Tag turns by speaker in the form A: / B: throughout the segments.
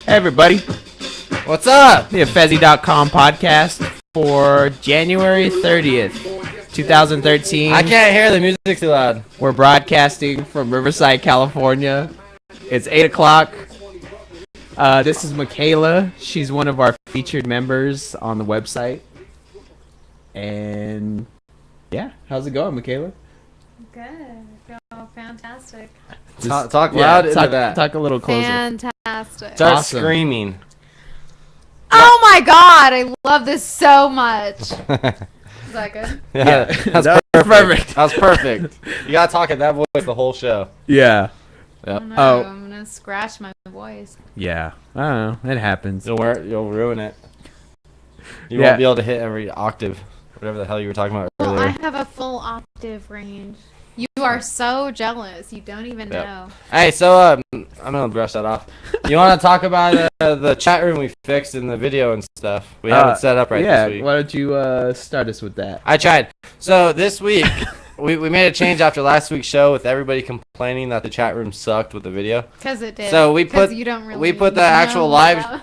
A: Hey everybody,
B: What's up?
A: the Affezi.com podcast for January 30th, 2013.
B: I can't hear the music too loud.
A: We're broadcasting from Riverside, California. It's 8 o'clock. This is Michaela. She's one of our featured members on the website. And yeah, how's it going, Michaela?
C: Good. Oh, fantastic.
B: Talk loud into that.
A: Talk a little closer.
C: Fantastic.
B: Start
A: Awesome.
B: screaming.
C: Oh my god, I love this so much. Is that good?
B: Yeah, that's
A: That's
B: perfect. That's perfect. You gotta talk at that voice the whole show.
A: Yeah.
B: Yep.
C: Oh, no,
A: Oh.
C: I'm gonna scratch my voice.
A: Yeah. I don't know. It happens.
B: You'll ruin it. You
A: Yeah.
B: won't be able to hit every octave, whatever the hell you were talking about
C: Well,
B: earlier.
C: I have a full octave range. You are so jealous. You don't even
B: Yep.
C: know.
B: Hey, so I'm gonna brush that off. You want to talk about the chat room we fixed in the video and stuff? We have it set up right
A: yeah,
B: this week.
A: why don't you start us with that?
B: I tried. So this week, we made a change after last week's show with everybody complaining that the chat room sucked with the video.
C: Because it did.
B: So we
C: 'Cause
B: put-
C: you don't really
B: we put the
C: know
B: actual live-
C: about-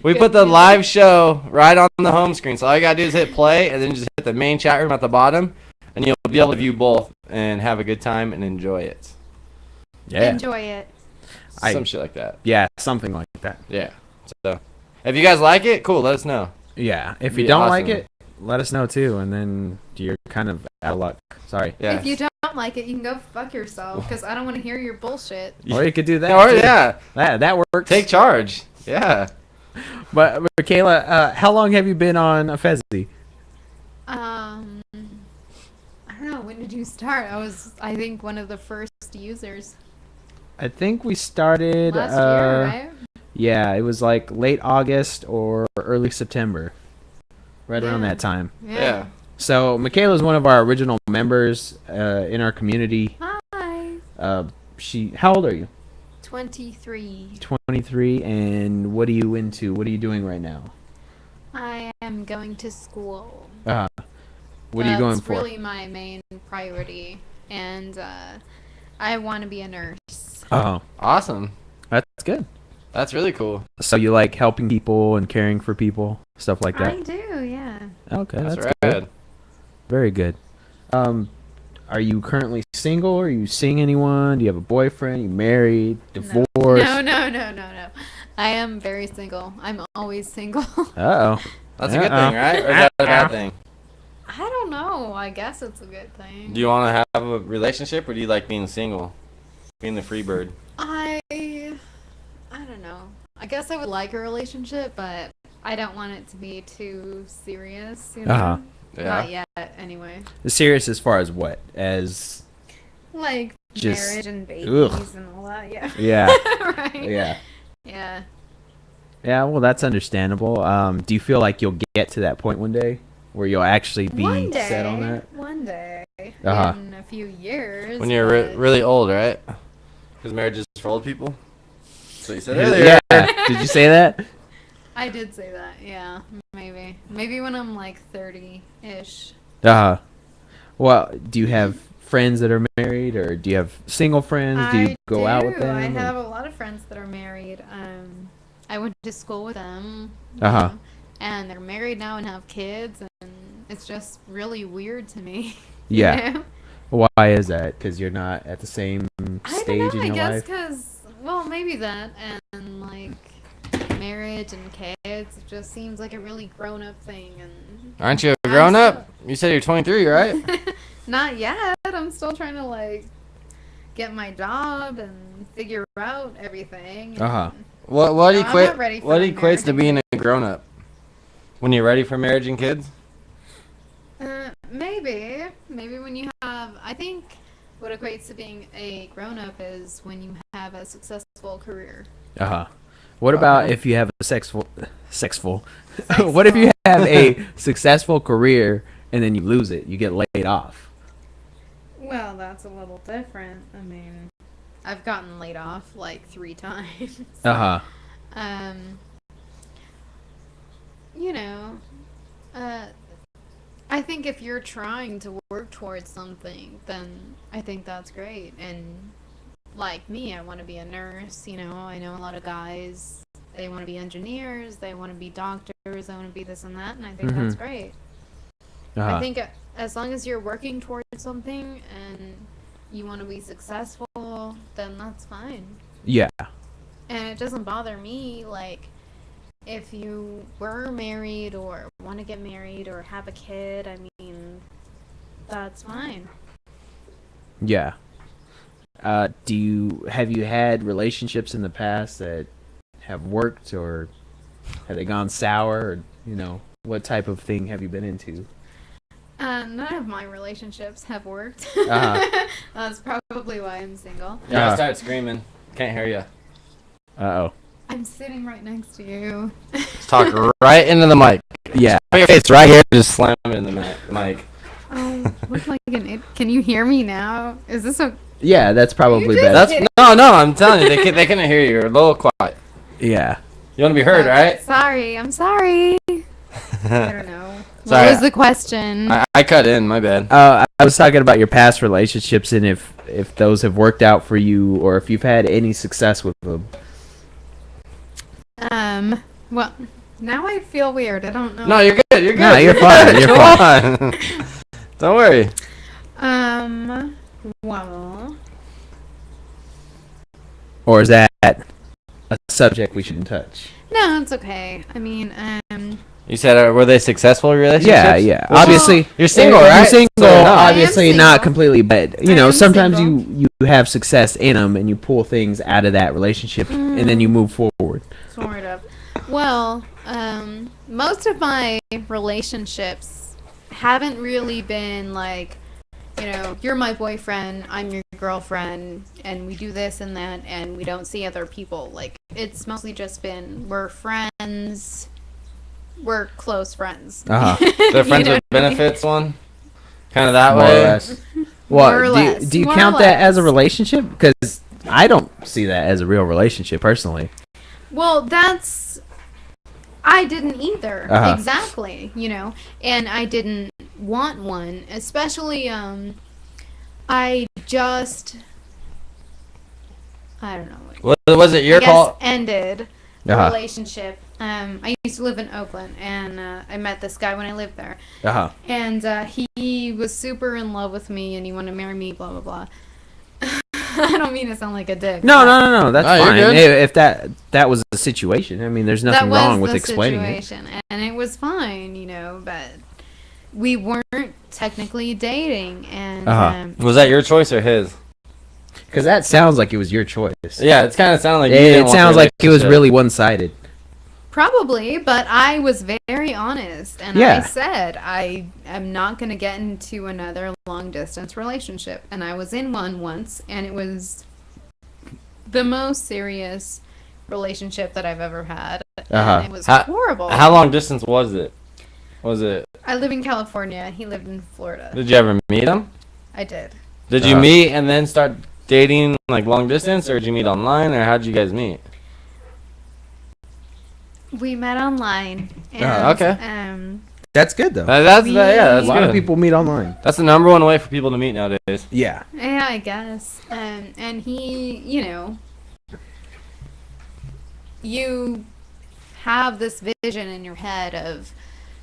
B: We
C: Good
B: put the
C: deal.
B: live show right on the home screen. So all you gotta do is hit play and then just hit the main chat room at the bottom, and you'll be able to view both and have a good time and enjoy it.
A: Yeah.
C: Enjoy it.
B: Some shit like that.
A: Yeah, something like that.
B: Yeah. So if you guys like it, cool. Let us know.
A: Yeah. If
B: Be
A: you don't
B: awesome.
A: like it, let us know too, and then you're kind of out of luck. Sorry.
B: Yeah.
C: If you don't like it, you can go fuck yourself. Because I don't want to hear your bullshit.
A: Or you could do that.
B: Or
A: too.
B: yeah,
A: That works.
B: take charge. Yeah.
A: But Michaela, how long have you been on Affezi?
C: I don't know. When did you start? I think, one of the first users
A: I think we started
C: last year, right?
A: Yeah, it was like late August or early September. Right around
C: Yeah.
A: that time.
B: Yeah.
A: So Michaela's one of our original members in our community.
C: Hi.
A: How old are you?
C: 23.
A: 23, and what are you into? What are you doing right now?
C: I am going to school.
A: What are you going
C: That's
A: for?
C: really my main priority. And I want to be a nurse.
A: Oh,
B: Awesome.
A: that's good.
B: That's really cool.
A: So you like helping people and caring for people, stuff like that?
C: I do, yeah.
A: Okay,
B: That's
A: that's
B: rad.
A: good. Very good. Are you currently single? Are you seeing anyone? Do you have a boyfriend? You married? Divorced?
C: No. I am very single. I'm always single.
A: Uh-oh.
B: That's a good thing, right? Or is that a bad thing?
C: I don't know. I guess it's a good thing.
B: Do you want to have a relationship, or do you like being single, being the free bird?
C: I don't know. I guess I would like a relationship, but I don't want it to be too serious, you know?
A: Uh-huh.
B: Yeah.
C: Not yet, anyway.
A: Serious as far as what? As
C: Like
A: Just-
C: marriage and babies
A: ugh.
C: and all that, yeah.
A: yeah,
C: Right?
A: yeah,
C: Yeah.
A: yeah. Well, that's understandable. Do you feel like you'll get to that point one day where you'll actually be
C: One day.
A: set on that?
C: One day.
A: Uh-huh.
C: In a few years.
B: When you're
C: but-
B: really old, right? Because marriage is for old people. So you said
A: Yeah.
B: earlier.
A: Did you say that?
C: I did say that, yeah. Maybe. Maybe when I'm like 30-ish.
A: Well, do you have friends that are married, or do you have single friends? Do you go out with them?
C: I
A: or-
C: have a lot of friends that are married. I went to school with them. you
A: Uh-huh.
C: know, And they're married now and have kids, and it's just really weird to me.
A: Yeah.
C: You know?
A: Why is that? Because you're not at the same
C: I
A: stage
C: don't know.
A: in
C: I
A: your
C: guess
A: life.
C: because, well, maybe that, and like marriage and kids, it just seems like a really grown-up thing. And
B: Aren't you a
C: I'm
B: grown up? You said you're 23, right?
C: Not yet. I'm still trying to like get my job and figure out everything.
A: Uh-huh.
B: What
C: No, I'm not ready for
B: What
C: marriage
B: equates to
C: and
B: being a grown up? When you're ready for marriage and kids?
C: Maybe when you have. I think what equates to being a grown-up is when you have a successful career.
A: Uh-huh. What about if you have a sexful? What if you have a successful career and then you lose it? You get laid off.
C: Well, that's a little different. I mean, I've gotten laid off like 3 times.
A: Uh-huh.
C: You know, I think if you're trying to work towards something, then I think that's great. And like me, I want to be a nurse. You know, I know a lot of guys. They want to be engineers. They want to be doctors. They want to be this and that, and I think that's great. I think as long as you're working towards something and you want to be successful, then that's fine.
A: Yeah.
C: And it doesn't bother me, like, if you were married or want to get married or have a kid, I mean, that's fine.
A: Yeah. Have you had relationships in the past that have worked, or have they gone sour, or, you know, what type of thing have you been into?
C: None of my relationships have worked. That's probably why I'm single.
B: Yeah, start screaming. Can't hear you.
A: Uh-oh.
C: I'm sitting right next to you.
B: Just talk right into the mic.
A: Yeah.
B: Put your face right here. Just slam it in the mic.
C: Oh, look like can you hear me now? Is this a...
A: Yeah, that's probably
C: just
A: better.
C: kidding?
B: No, I'm telling you, they couldn't hear you. You're a little quiet.
A: Yeah.
B: You want to be heard, right?
C: Sorry, I'm sorry. I don't know.
B: Sorry.
C: What was the question?
B: I cut in, my bad.
A: I was talking about your past relationships and if those have worked out for you, or if you've had any success with them.
C: Well, now I feel weird. I don't know.
B: No, you're good. You're good.
A: No, you're fine. You're fine.
B: Don't worry.
C: Well,
A: Or is that a subject we shouldn't touch?
C: no, it's okay. I mean,
B: You said, were they successful relationships?
A: Yeah.
B: Well,
A: Obviously,
B: you're single,
A: you're
B: right?
A: single,
B: So no.
A: obviously
C: I am
A: not
C: single.
A: completely, but you
C: I
A: know,
C: am
A: sometimes
C: single.
A: you have success in them and you pull things out of that relationship and then you move forward.
C: sort of. Well, most of my relationships haven't really been like, you know, you're my boyfriend, I'm your girlfriend, and we do this and that, and we don't see other people. Like, it's mostly just been, we're friends, we're close friends.
A: Uh-huh.
B: The friends
C: You know
B: with
C: what I mean?
B: benefits one? Kind of that
A: More or
B: way?
A: less.
C: More or
A: Well,
C: less,
A: do you
C: more or
A: count that as a
C: less.
A: relationship? Because I don't see that as a real relationship personally.
C: Well, I didn't either.
A: Uh-huh.
C: Exactly, you know, and I didn't want one, especially, I don't know.
B: Was it your
C: I guess
B: call?
C: ended the
A: Uh-huh.
C: relationship. I used to live in Oakland, and I met this guy when I lived there.
A: Uh-huh.
C: And he was super in love with me, and he wanted to marry me, blah, blah, blah. I don't mean to sound like a dick.
A: No,
C: but
A: that's
B: No, you're
A: fine.
B: good.
A: If that was the situation, I mean, there's nothing
C: that was
A: wrong with
C: the
A: explaining it.
C: situation, and it was fine, you know, but we weren't technically dating, and
A: Uh-huh.
B: Was that your choice or his?
A: Because that sounds like it was your choice.
B: Yeah, it's kind of sounded like you
A: It
B: didn't want
A: sounds
B: the
A: like it was
B: relationship.
A: really one-sided.
C: probably, but I was very honest, and
A: Yeah.
C: I said I am not going to get into another long-distance relationship, and I was in one once, and it was the most serious relationship that I've ever had,
A: Uh-huh.
C: and it was horrible.
B: How long distance was it? Was it?
C: I live in California. He lived in Florida.
B: Did you ever meet him?
C: I did.
B: Did you meet and then start dating like long distance, or did you meet online, or how'd you guys meet?
C: We met online. And,
B: okay.
A: That's good, though.
B: That's
C: We-
B: that's
A: a lot
B: good.
A: of people meet online.
B: That's the number one way for people to meet nowadays.
A: Yeah.
C: Yeah, I guess. And he, you know, you have this vision in your head of,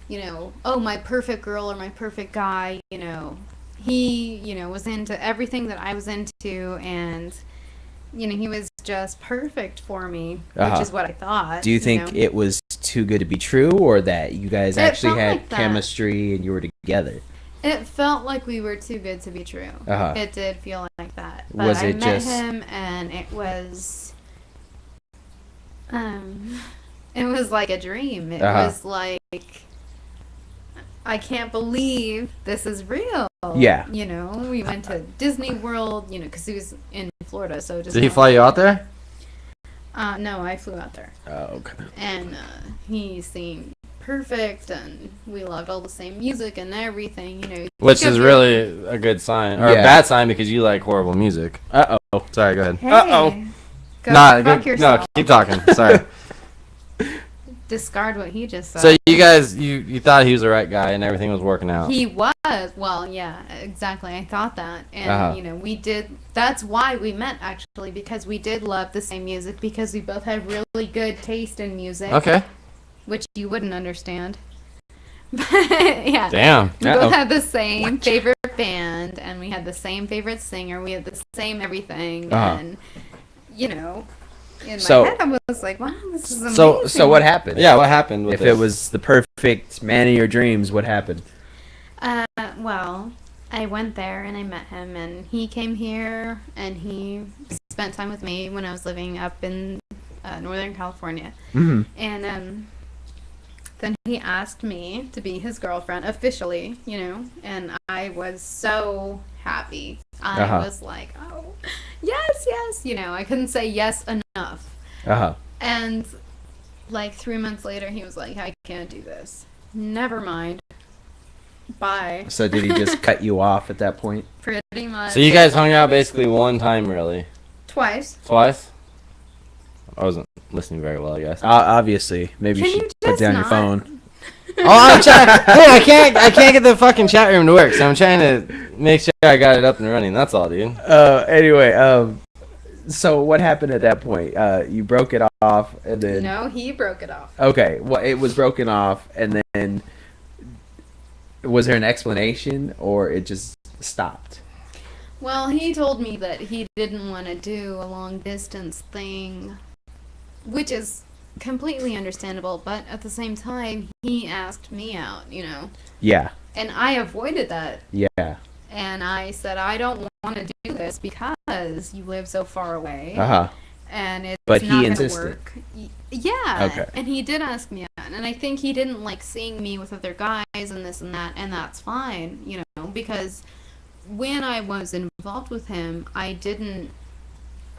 C: you know, oh, my perfect girl or my perfect guy, you know. He, you know, was into everything that I was into, and, you know, he was just perfect for me,
A: Uh-huh.
C: which is what I thought.
A: Do you think
C: know?
A: it was too good to be true, or that you guys
C: It
A: actually
C: felt
A: had
C: like that.
A: chemistry and you were together?
C: It felt like we were too good to be true.
A: Uh-huh.
C: It did feel like that. But
A: Was
C: I
A: it
C: met
A: just-
C: him, and it was like a dream. It
A: Uh-huh.
C: was like, I can't believe this is real.
A: Yeah.
C: You know, we went to Disney World, you know, because he was in Florida, so just.
B: Did he fly you out there?
C: No, I flew out there,
A: Oh, okay.
C: and he seemed perfect, and we loved all the same music and everything. You know,
B: Which
C: Think
B: is
C: of your-
B: really a good sign, or a
A: Yeah.
B: bad sign because you like horrible music.
A: Uh-oh.
B: Sorry, go ahead.
C: Hey, go
B: Nah,
C: fuck yourself.
B: no, keep talking. Sorry.
C: discard what he just said.
B: So you guys, you thought he was the right guy and everything was working out.
C: He was. Well, yeah, exactly. I thought that. And, we did. That's why we met, actually, because we did love the same music, because we both had really good taste in music.
B: Okay.
C: Which you wouldn't understand. But, yeah.
B: Damn.
C: We both had the same favorite band, and we had the same favorite singer. We had the same everything. And, in my head, I was like, wow, this is amazing.
A: So what happened?
B: Yeah, what happened with
A: If it was the perfect man of your dreams, what happened?
C: Well, I went there and I met him, and he came here and he spent time with me when I was living up in Northern California.
A: Mm-hmm.
C: And then he asked me to be his girlfriend officially, and I was so happy. I was like, oh, yes, I couldn't say yes enough. And like 3 months later, he was like, I can't do this. Never mind. Bye.
A: So did he just cut you off at that point?
C: Pretty much.
B: So you guys hung out basically one time, really?
C: Twice.
B: Twice? I wasn't listening very well, I guess.
A: Obviously. Maybe you should put down your phone.
B: I'm trying. Hey, I can't get the fucking chat room to work, so I'm trying to make sure I got it up and running. That's all, dude.
A: Anyway, so what happened at that point? You broke it off, and then...
C: No, he broke it off.
A: Okay, well, it was broken off, and then... Was there an explanation, or it just stopped?
C: Well, he told me that he didn't want to do a long-distance thing, which is completely understandable, but at the same time, he asked me out,
A: Yeah.
C: And I avoided that.
A: Yeah.
C: And I said, I don't want to do this because you live so far away. And it's
A: but
C: not
A: he
C: going to
A: insisted.
C: work. Yeah.
A: Okay.
C: And he did ask me out. And I think he didn't like seeing me with other guys and this and that. And that's fine, because when I was involved with him, I didn't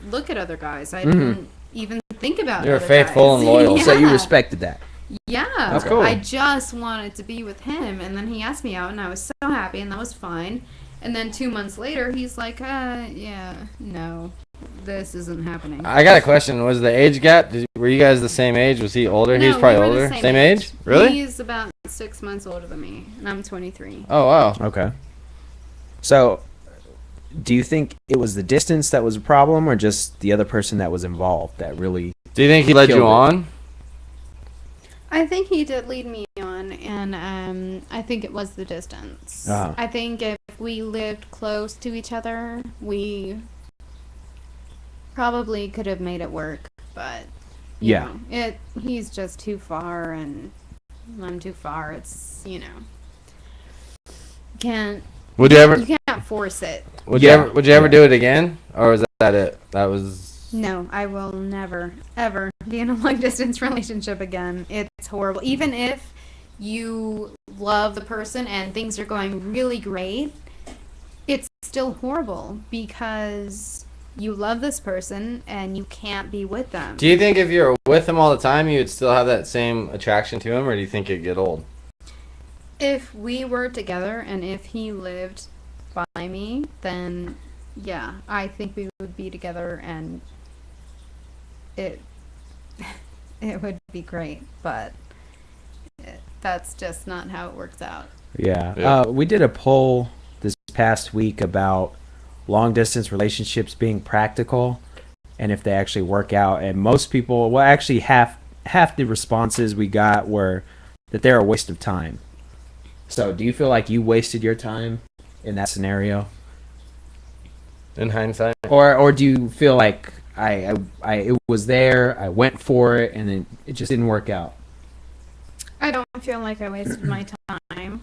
C: look at other guys. I didn't even think about
B: You're
C: other
B: faithful
C: guys.
B: and loyal.
C: Yeah.
A: So you respected that.
C: Yeah.
A: That's cool.
C: I just wanted to be with him. And then he asked me out, and I was so happy, and that was fine. And then 2 months later, he's like, no, this isn't happening.
B: I got a question. Was the age gap? Were you guys the same age? Was he older?
C: No,
B: he was probably
C: we were
B: older.
C: the
B: Same age? Really?
C: He's about 6 months older than me, and I'm 23.
B: Oh, wow.
A: Okay. So, do you think it was the distance that was a problem, or just the other person that was involved that really...
B: Do you think he led
A: killed
B: you
A: it?
B: on?
C: I think he did lead me on, and I think it was the distance. I think if we lived close to each other, we probably could have made it work, but he's just too far, and I'm too far. It's can't.
B: Would you ever?
C: You can't force it.
B: Would you ever do it again, or was that it? That was.
C: No, I will never, ever be in a long-distance relationship again. It's horrible. Even if you love the person and things are going really great, it's still horrible because you love this person and you can't be with them.
B: Do you think if you're with him all the time, you would still have that same attraction to him, or do you think it'd get old?
C: If we were together and if he lived by me, then yeah, I think we would be together and it would be great, but that's just not how it works out.
A: Yeah. We did a poll this past week about long distance relationships being practical and if they actually work out, and most people, well, actually half the responses we got were that they're a waste of time. So do you feel like you wasted your time in that scenario?
B: In hindsight?
A: Or do you feel like I it was there, I went for it, and then it just didn't work out?
C: I don't feel like I wasted my time,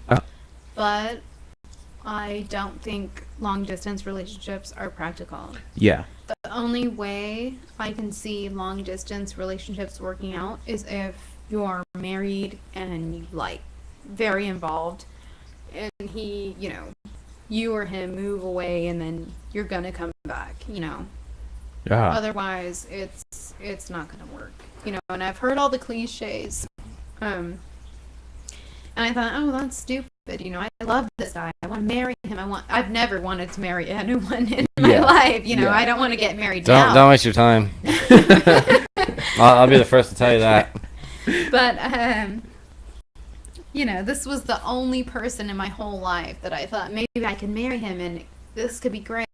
C: but I don't think long-distance relationships are practical.
A: Yeah.
C: The only way I can see long-distance relationships working out is if you're married and you like very involved, and he, you or him move away, and then you're gonna come back, Otherwise, it's not gonna work, And I've heard all the cliches, and I thought, oh, that's stupid. I love this guy. I want to marry him. I've never wanted to marry anyone in my life. I don't want to get married now.
B: Don't waste your time. I'll be the first to tell you that.
C: But this was the only person in my whole life that I thought maybe I could marry him and this could be great.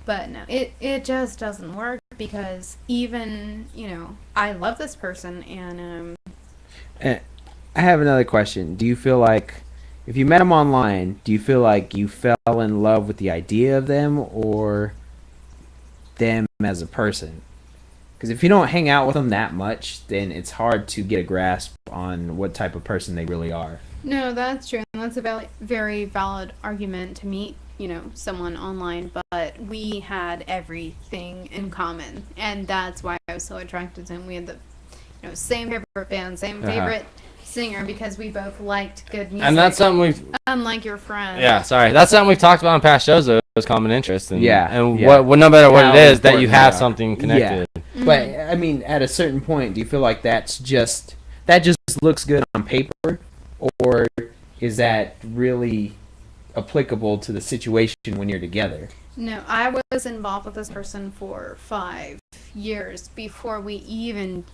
C: But no, it just doesn't work because even, I love this person and
A: I have another question. Do you feel like if you met them online, do you feel like you fell in love with the idea of them or them as a person? Because if you don't hang out with them that much, then it's hard to get a grasp on what type of person they really are.
C: No, that's true. And that's a very valid argument to meet, someone online. But we had everything in common. And that's why I was so attracted to him. We had the same favorite band, same favorite singer because we both liked good music.
B: And that's something we've...
C: Unlike your friend.
B: Yeah, sorry. That's something we've talked about on past shows, though. It was common interest. And,
A: And
B: what no matter what
A: how
B: it is, that you
A: important
B: have
A: they are.
B: something connected.
A: Yeah. But, I mean, at a certain point, do you feel like that just looks good on paper? Or is that really applicable to the situation when you're together?
C: No, I was involved with this person for 5 years before we even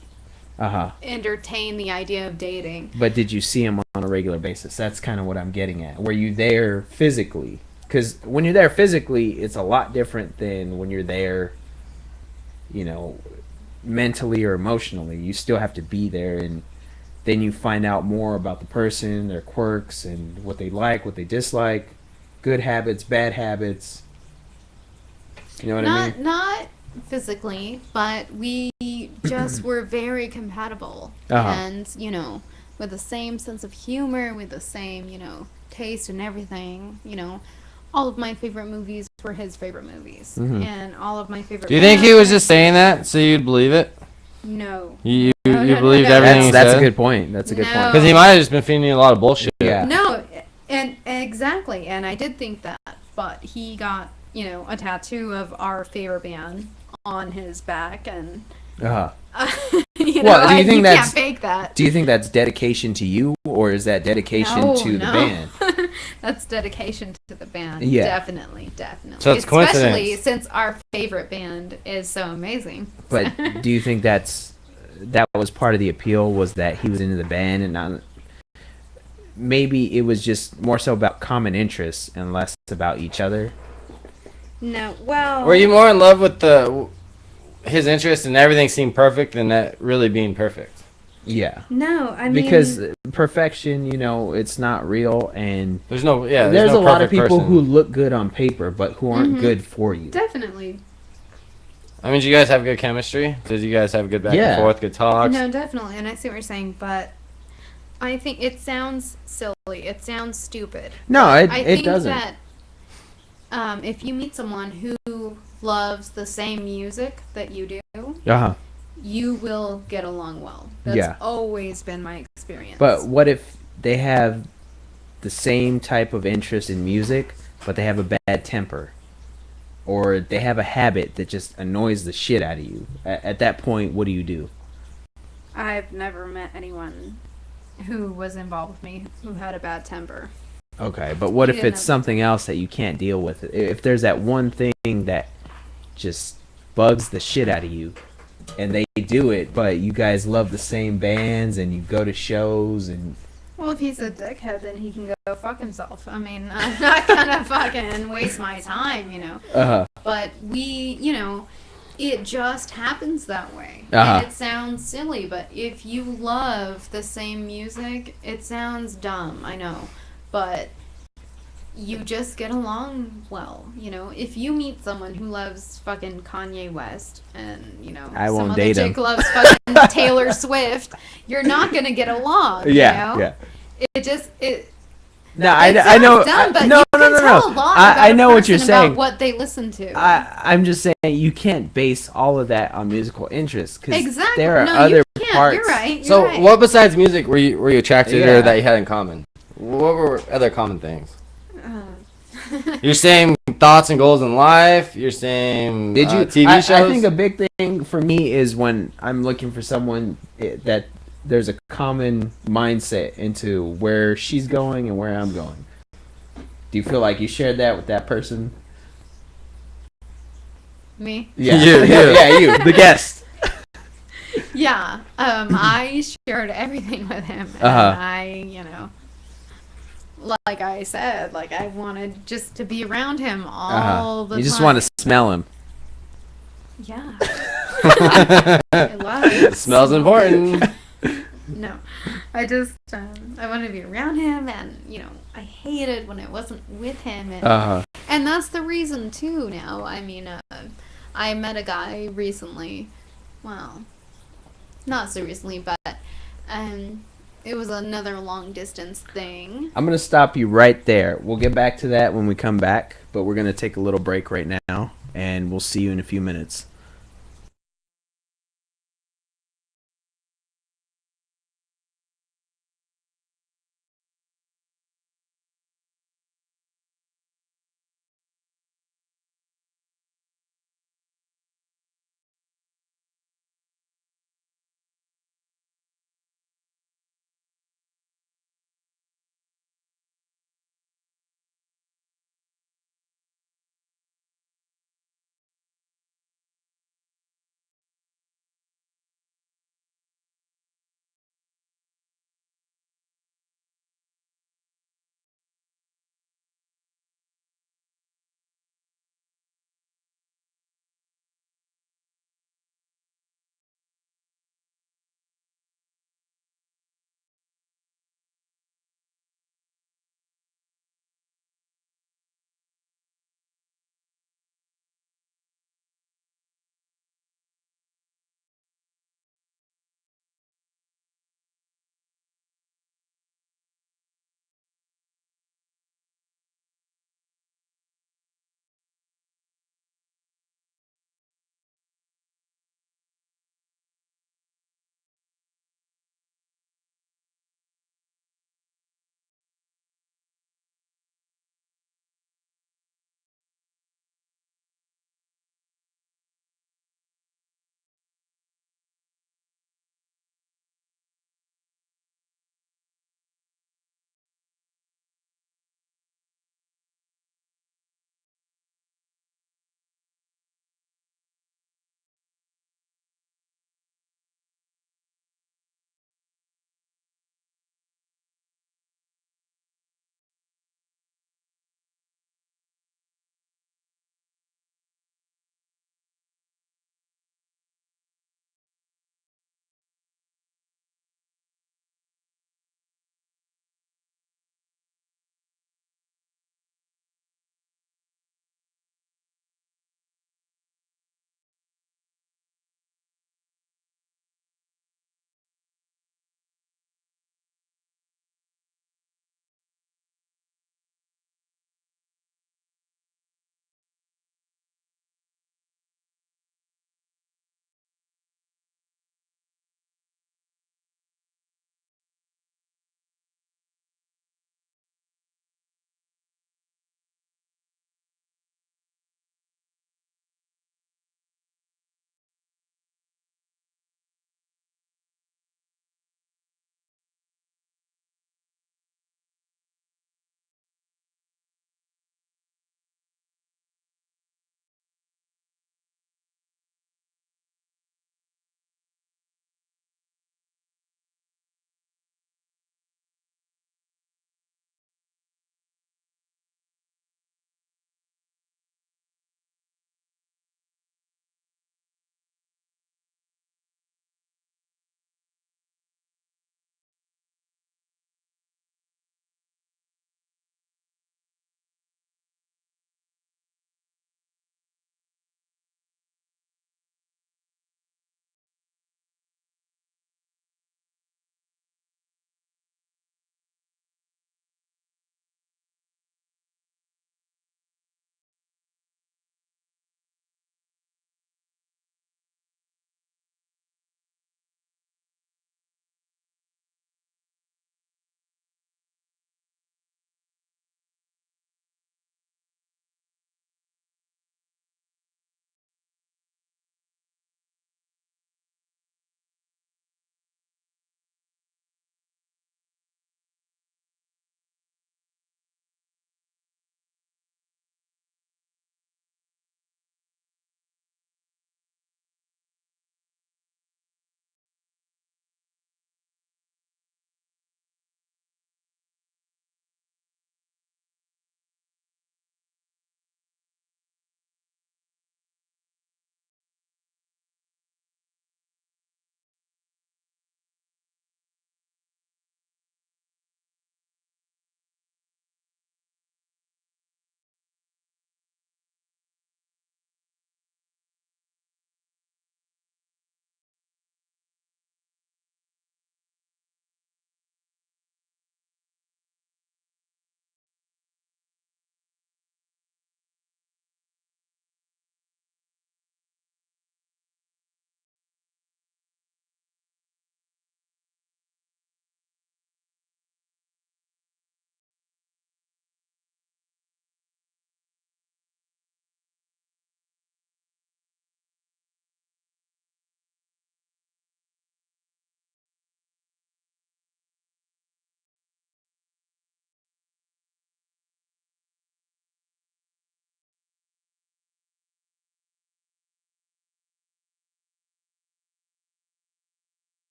C: entertained the idea of dating.
A: But did you see him on a regular basis? That's kind of what I'm getting at. Were you there physically? Because when you're there physically, it's a lot different than when you're there, mentally or emotionally. You still have to be there, and then you find out more about the person, their quirks, and what they like, what they dislike, good habits, bad habits. You know what I mean?
C: Not physically, but we just were very compatible. And, with the same sense of humor, with the same, taste and everything, all of my favorite movies were his favorite movies. And all of my favorite...
B: Do you think he was just saying that so you'd believe it?
C: No.
B: You believed everything he said?
A: That's a good point. That's a good point.
B: Because he might have just been feeding you a lot of bullshit.
A: Yeah.
C: No, and exactly. And I did think that. But he got, a tattoo of our favorite band on his back. And...
A: Well, do you think that's...
C: can't fake that.
A: Do you think that's dedication to you, or is that dedication to the band?
C: That's dedication to the band.
A: Yeah.
C: Definitely.
B: So it's coincidence.
C: Especially since our favorite band is so amazing.
A: But do you think that was part of the appeal, was that he was into the band and not... Maybe it was just more so about common interests and less about each other?
C: No, well...
B: Were you more in love with his interest and everything seemed perfect than that really being perfect?
A: Yeah.
C: No, I mean...
A: Because perfection, it's not real, and...
B: There's no
A: a lot of people
B: person
A: who look good on paper, but who aren't good for you.
C: Definitely.
B: I mean, did you guys have good chemistry? Did you guys have good back and forth, good talks?
C: No, definitely, and I see what you're saying, but I think it sounds silly. It sounds stupid.
A: No, it
C: think
A: doesn't.
C: That if you meet someone who loves the same music that you do, you will get along well. That's always been my experience.
A: But what if they have the same type of interest in music, but they have a bad temper? Or they have a habit that just annoys the shit out of you? At that point, what do you do?
C: I've never met anyone who was involved with me who had a bad temper.
A: Okay, but what if it's something else that you can't deal with? If there's that one thing that just bugs the shit out of you, and they do it, but you guys love the same bands, and you go to shows, and...
C: Well, if he's a dickhead, then he can go fuck himself. I mean, I'm not gonna fucking waste my time, But we, it just happens that way. And it sounds silly, but if you love the same music, it sounds dumb, I know. But you just get along well, If you meet someone who loves fucking Kanye West and,
A: I
C: some
A: won't
C: other
A: date
C: chick
A: him.
C: loves fucking Taylor Swift, you're not gonna get along,
A: Yeah.
C: No,
A: I know.
C: Dumb, but
A: no.
C: you can tell a lot
A: I
C: about
A: know
C: a
A: what you're
C: person
A: saying.
C: about what they listen to.
A: I'm just saying you can't base all of that on musical interests, because
C: Exactly.
A: there are
C: No,
A: other
C: you can't.
A: parts.
C: You're right.
B: So,
C: right.
B: what besides music were you attracted
A: Yeah.
B: or that you had in common? What were other common things?
C: Uh,
B: Your same thoughts and goals in life. Your same
A: Did you
B: TV shows.
A: I think a big thing for me is when I'm looking for someone that there's a common mindset into where she's going and where I'm going. Do you feel like you shared that with that person?
C: Me?
A: Yeah,
B: You.
A: yeah, you, the guest.
C: Yeah. I shared everything with him, and
A: Uh-huh.
C: like I said, like I wanted just to be around him
A: Uh-huh.
C: all the
A: You just
C: time.
A: want to smell him.
C: Yeah. I love
B: The smell's important.
C: No, I wanted to be around him, and I hated when I wasn't with him,
A: Uh-huh.
C: and that's the reason too. Now, I met a guy recently. Well, not so recently, but um, it was another long distance thing.
A: I'm going to stop you right there. We'll get back to that when we come back, but we're going to take a little break right now, and we'll see you in a few minutes.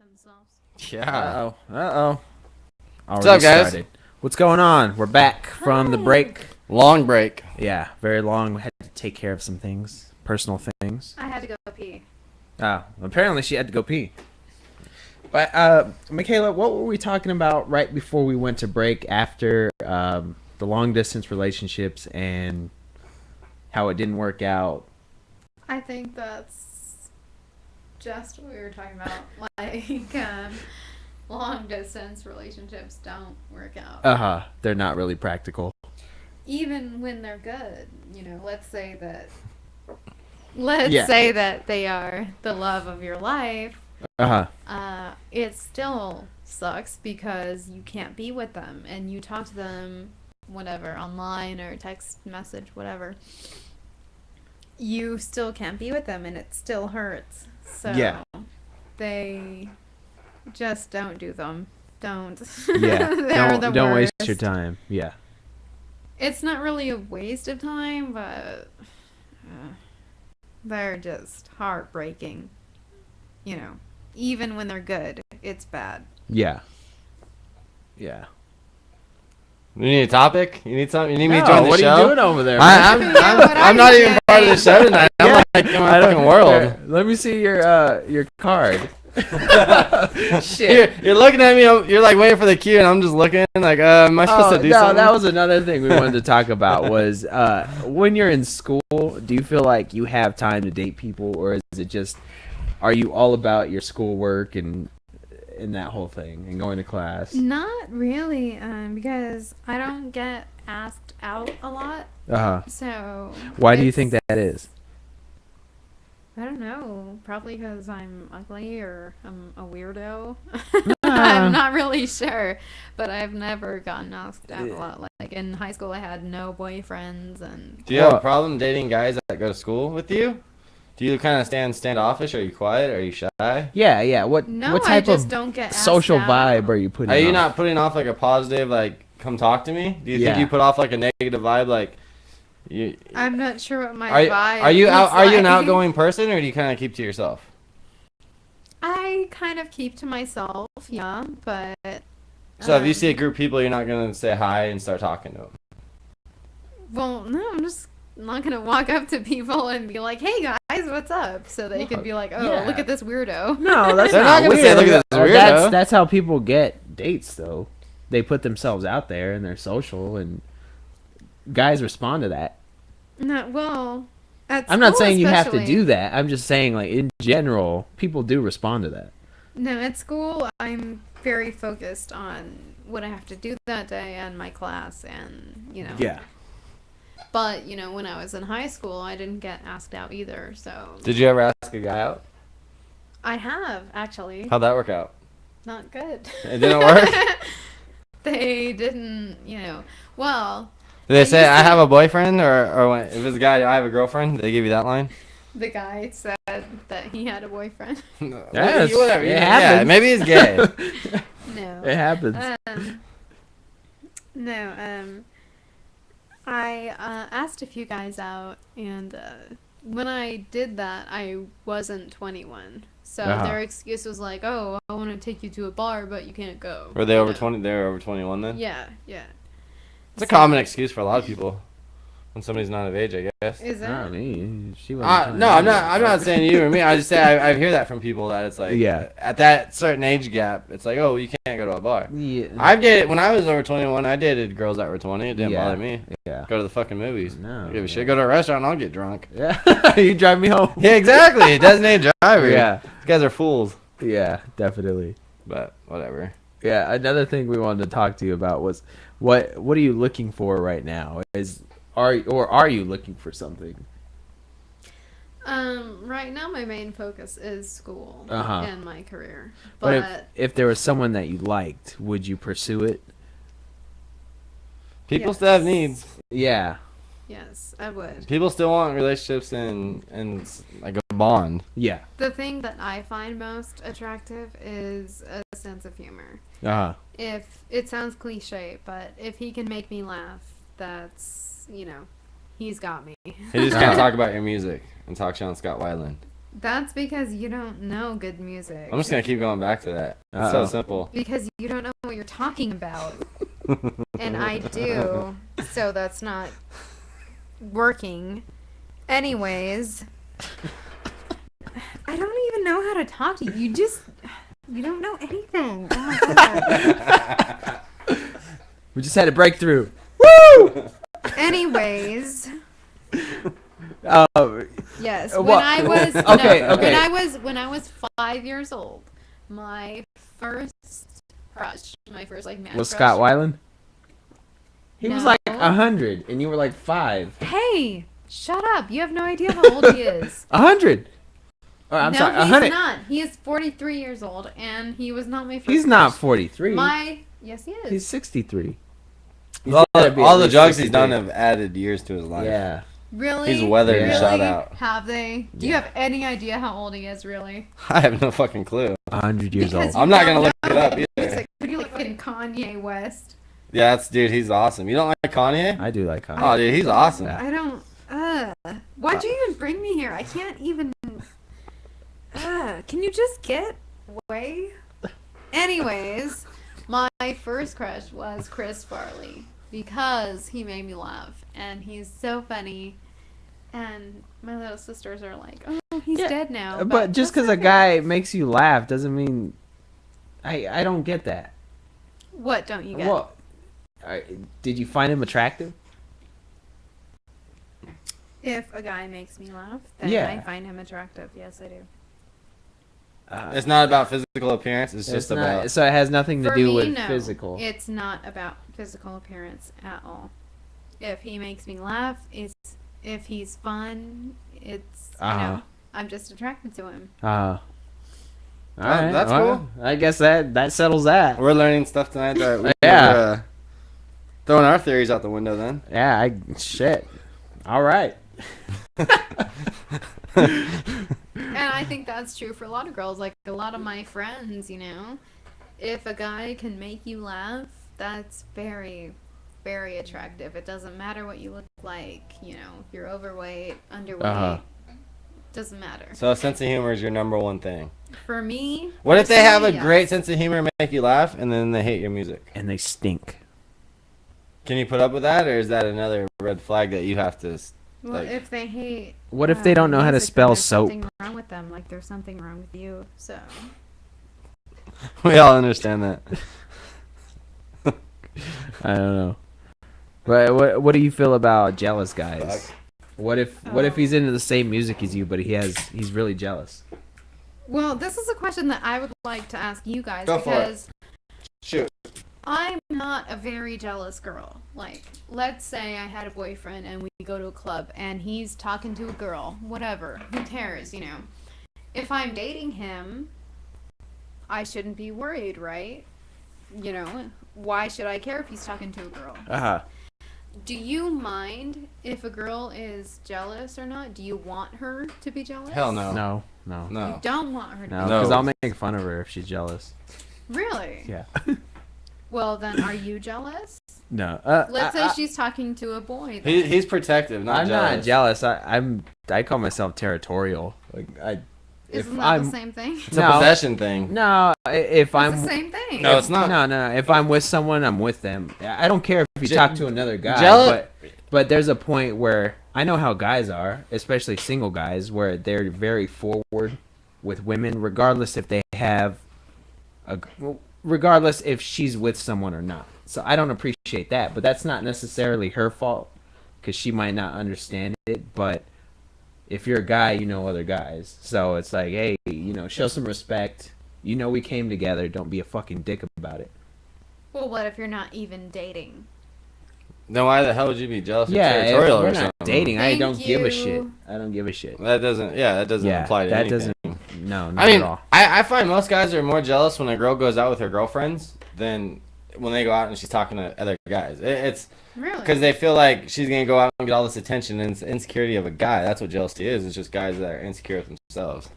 C: themselves.
B: Yeah.
A: Uh-oh.
B: What's up, guys?
A: Started. What's going on? We're back from the break.
B: Long break.
A: Yeah, very long. We had to take care of some things, personal things.
C: I had to go pee.
A: Oh, apparently she had to go pee. But, Michaela, what were we talking about right before we went to break after the long-distance relationships and how it didn't work out?
C: I think that's just what we were talking about. Like, long distance relationships don't work out.
A: They're not really practical.
C: Even when they're good, you know, let's say that they are the love of your life. It still sucks because you can't be with them and you talk to them whatever online or text message whatever. You still can't be with them and it still hurts. So
A: yeah.
C: They just don't do them. Don't.
A: Yeah. Don't waste
C: worst.
A: your time. Yeah.
C: It's not really a waste of time, but they're just heartbreaking. You know, even when they're good, it's bad.
A: Yeah. Yeah.
B: You need a topic? You need something? You need me to
A: No,
B: join the
A: what
B: show?
A: are you doing over there?
B: I'm not even part of the show tonight. I'm like in my fucking world.
A: Here, let me see your card. Shit.
B: You're looking at me. You're like waiting for the cue, and I'm just looking like, am I supposed to do something?
A: That was another thing we wanted to talk about was when you're in school, do you feel like you have time to date people, or is it just, are you all about your schoolwork and that whole thing and going to class?
C: Not really, because I don't get asked out a lot. So
A: why do you think that is?
C: I don't know. Probably because I'm ugly or I'm a weirdo. I'm not really sure, but I've never gotten asked out a lot. Like in high school, I had no boyfriends. And
B: do you have a problem dating guys that go to school with you? Do you kind of standoffish? Are you quiet? Are you shy?
A: Yeah. What type
C: I just
A: of
C: don't get
A: social
C: asked
A: vibe
C: out.
A: are you putting?
B: Are you
A: off?
B: not putting off like a positive, like come talk to me? Do you think you put off like a negative vibe, like?
C: I'm not sure what my vibe.
B: Are you
C: looks
B: Are you an
C: like.
B: outgoing person, or do you kind of keep to yourself?
C: I kind of keep to myself, yeah, but.
B: So if you see a group of people, you're not gonna say hi and start talking to them.
C: Well, no, I'm just not gonna walk up to people and be like, "Hey guys, what's up?" So they could be like, "Oh,
A: yeah.
C: look at this weirdo."
A: No, that's
B: They're
A: not
B: not gonna
A: weird.
B: say, "Look at this weirdo."
A: That's how people get dates, though. They put themselves out there and they're social, and guys respond to that.
C: No, well,
A: I'm not saying you have to
C: especially.
A: do that. I'm just saying, like, in general, people do respond to that.
C: No, at school, I'm very focused on what I have to do that day and my class, and you know.
A: Yeah.
C: But you know, when I was in high school, I didn't get asked out either. So.
B: Did you ever ask a guy out?
C: I have actually.
B: How'd that work out?
C: Not good.
B: It didn't work?
C: They didn't, you know. Well.
B: Did they say I have a boyfriend, or when, if it's a guy, I have a girlfriend? Did they give you that line?
C: The guy said that he had a boboyfriend.
A: Yes,
B: Whatever.
A: it
B: Yeah,
A: happens.
B: maybe he's gay.
C: No.
A: It happens.
C: I asked a few guys out, and when I did that, I wasn't 21. So their excuse was like, "Oh, I want to take you to a bar, but you can't go."
B: Were they over 20? They were over 21 then?
C: Yeah.
B: It's a common excuse for a lot of people when somebody's not of age, I guess.
C: Is that?
A: Not me. She wasn't.
B: No, I'm not saying you or me. I just say I hear that from people that it's like, at that certain age gap, it's like, oh, you can't go to a bar.
A: Yeah.
B: I've dated when I was over 21. I dated girls that were 20. It didn't bother me.
A: Yeah.
B: Go to the fucking movies.
A: No.
B: I don't give a shit. Go to a restaurant. and I'll get drunk.
A: Yeah. You drive me home.
B: Yeah, exactly. Designated driver.
A: Yeah.
B: These guys are fools.
A: Yeah, definitely.
B: But whatever.
A: Yeah, another thing we wanted to talk to you about was what are you looking for right now? Are you looking for something?
C: Right now my main focus is school and my career.
A: But if there was someone that you liked, would you pursue it?
B: People still have needs.
A: Yeah.
C: Yes, I would.
B: People still want relationships and like a bond.
A: Yeah.
C: The thing that I find most attractive is a sense of humor. If it sounds cliche, but if he can make me laugh, that's, you know, he's got me.
B: He just can't talk about your music and talk shit on Scott Weiland.
C: That's because you don't know good music.
B: I'm just gonna keep going back to that. It's so simple.
C: Because you don't know what you're talking about. And I do, so that's not working. Anyways, I don't even know how to talk to you. You don't know anything. Oh my God.
A: We just had a breakthrough. Woo!
C: Anyways, yes. When
A: well,
C: I was
A: okay,
C: no,
A: okay.
C: when I was 5 years old, my first crush, my first like man
A: Was
C: crush.
A: Scott Weiland? He was
C: No.
A: like 100, and you were like 5.
C: Hey, shut up! You have no idea how old he is.
A: 100. Oh, I'm
C: no,
A: sorry,
C: he's
A: 100.
C: not. He is 43 years old, and he was not my first.
A: He's not
C: crush.
A: 43.
C: Yes, he is.
A: He's 63. He's
B: All
A: gotta be at
B: the
A: least
B: drugs he's
A: 63.
B: done have added years to his life.
A: Yeah.
C: Really?
B: He's weathered
A: and
C: really?
B: shot out.
C: Have they? Do you
A: Yeah.
C: have any idea how old he is, really?
B: I have no fucking clue.
A: 100 years
C: Because
A: old.
B: I'm not
C: you
B: gonna
C: don't
B: look it
C: know
B: up
C: his
B: either.
C: music. What do you like in Kanye West?
B: Yeah, dude, he's awesome. You don't like Kanye?
A: I do like Kanye.
B: Oh, dude, he's awesome.
A: Yeah.
C: I don't. Why'd you even bring me here? I can't even. Can you just get away? Anyways, my first crush was Chris Farley because he made me laugh and he's so funny. And my little sisters are like, "Oh, he's dead now."
A: But just
C: that's
A: because a
C: okay.
A: guy makes you laugh doesn't mean. I don't get that.
C: What don't you get?
A: Well, did you find him attractive?
C: If a guy makes me laugh, then
A: Yeah.
C: I find him attractive. Yes, I do.
B: It's not about physical appearance. It's just
A: not,
B: about.
A: so it has nothing to
C: For
A: do
C: me,
A: with
C: no.
A: physical.
C: It's not about physical appearance at all. If he makes me laugh, if he's fun, it's I'm just attracted to him.
A: All right,
B: that's cool.
A: I guess that settles that.
B: We're learning stuff tonight that
A: Yeah.
B: we're throwing our theories out the window then.
A: Yeah, shit. All right.
C: And I think that's true for a lot of girls. Like a lot of my friends, if a guy can make you laugh, that's very, very attractive. It doesn't matter what you look like, if you're overweight, underweight, doesn't matter.
B: So sense of humor is your number one thing.
C: For me,
B: What if they have a
C: personally,
B: great
C: yes.
B: sense of humor and make you laugh and then they hate your music?
A: And they stink.
B: Can you put up with that, or is that another red flag that you have to?
C: Well,
B: Like-
C: if they hate.
A: What if they don't know how to
C: music, then
A: spell
C: there's
A: soap?
C: Something wrong with them. Like there's something wrong with you. So.
B: We all understand that.
A: I don't know. But what do you feel about jealous guys?
B: Fuck.
A: What if he's into the same music as you, but he's really jealous?
C: Well, this is a question that I would like to ask you guys
B: Go for it.
C: because
B: Shoot.
C: I'm not a very jealous girl. Like, let's say I had a boyfriend and we go to a club and he's talking to a girl, whatever. Who cares, If I'm dating him, I shouldn't be worried, right? Why should I care if he's talking to a girl? Do you mind if a girl is jealous or not? Do you want her to be jealous?
B: Hell no.
A: No.
C: You don't want her to
A: No,
C: be
A: because
B: No.
A: I'll make fun of her if she's jealous.
C: Really?
A: Yeah.
C: Well, then are you jealous?
A: No.
C: Let's say she's talking to a boy. Then.
B: He's protective, not
A: I'm
B: jealous.
A: not jealous. I call myself territorial. Like
C: Isn't that the same thing?
B: It's a possession thing.
A: No, if
C: It's
A: I'm
C: the same thing.
B: No, it's not.
A: No. If I'm with someone, I'm with them. I don't care if you talk to another guy.
B: Jealous-
A: But there's a point where I know how guys are, especially single guys, where they're very forward with women, regardless if they have regardless if she's with someone or not. So I don't appreciate that, but that's not necessarily her fault because she might not understand it. But if you're a guy, you know other guys, so it's like, hey, show some respect. We came together. Don't be a fucking dick about it.
C: Well, what if you're not even dating?
B: Then why the hell would you be jealous or
A: Yeah, if
B: territorial
A: we're
B: or
A: not
B: something?
A: dating. I
C: Thank
A: don't give a
C: you.
A: shit. I don't give a shit.
B: That doesn't apply to
A: that
B: anything.
A: doesn't. No, not
B: I mean,
A: at all.
B: I find most guys are more jealous when a girl goes out with her girlfriends than when they go out and she's talking to other guys. It's
C: Really?
B: because they feel like she's going to go out and get all this attention, and it's the insecurity of a guy. That's what jealousy is. It's just guys that are insecure with themselves.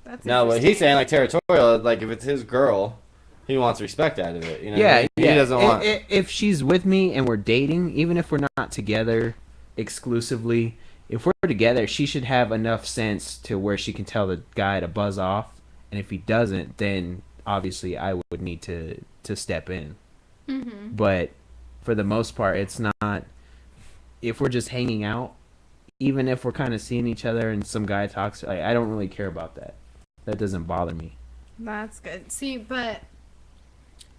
C: That's
B: Now, what he's saying, like territorial, like if it's his girl, he wants respect out of it.
A: Yeah,
B: He doesn't want.
A: If she's with me and we're dating, even if we're not together exclusively, if we're together, she should have enough sense to where she can tell the guy to buzz off, and if he doesn't, then obviously I would need to step in.
C: Mm-hmm.
A: But for the most part, it's not. If we're just hanging out, even if we're kind of seeing each other and some guy talks, I don't really care about that. That doesn't bother me.
C: That's good. See, but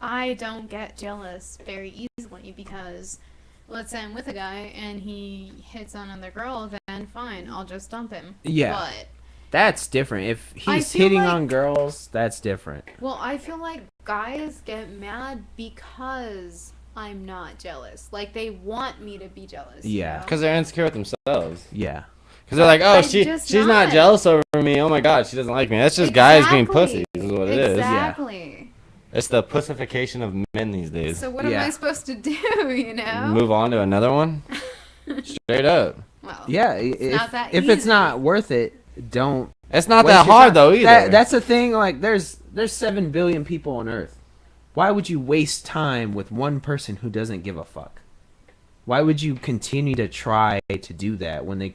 C: I don't get jealous very easily because let's say I'm with a guy and he hits on another girl, then fine, I'll just dump him.
A: Yeah.
C: But
A: That's different. If he's
C: feel
A: hitting
C: like-
A: on girls, that's different.
C: well, I feel like guys get mad because I'm not jealous. Like they want me to be jealous.
A: Yeah.
B: Because they're insecure with themselves.
A: Yeah.
B: Because they're like, oh,
C: I'm
B: she's
C: just
B: not
C: not.
B: jealous over me. Oh my god, she doesn't like me. That's just guys being pussies, is what it is.
C: Exactly.
B: It's the pussification of men these days.
C: So what am
A: Yeah.
C: I supposed to do? You know?
B: Move on to another one. Straight up.
C: Well,
A: Yeah. If,
C: not that
A: if it's
C: easy.
A: not worth it, don't.
B: It's not
A: waste
B: that
A: your
B: hard
A: time.
B: though either.
A: That's the thing. Like, there's 7 billion people on Earth. Why would you waste time with one person who doesn't give a fuck? Why would you continue to try to do that when they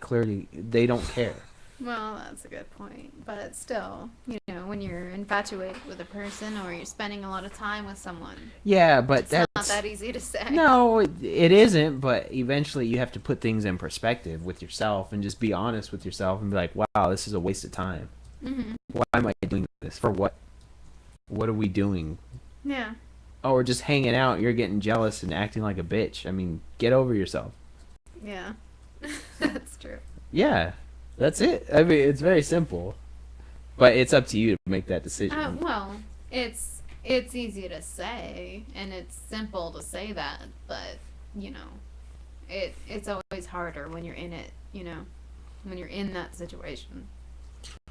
A: don't care?
C: Well, that's a good point. But still, you know, when you're infatuated with a person or you're spending a lot of time with someone,
A: Yeah, but
C: it's
A: that's
C: not that easy to say.
A: no, it isn't. But eventually, you have to put things in perspective with yourself and just be honest with yourself and be like, "Wow, this is a waste of time.
C: Hmm.
A: Why am I doing this? For what? What are we doing?
C: Yeah.
A: Oh, we're just hanging out. You're getting jealous and acting like a bitch. I mean, get over yourself."
C: Yeah. That's true.
A: Yeah, that's it. I mean, it's very simple, but it's up to you to make that decision.
C: Well, it's easy to say and it's simple to say that, but you know, it's always harder when you're in it. You know, when you're in that situation.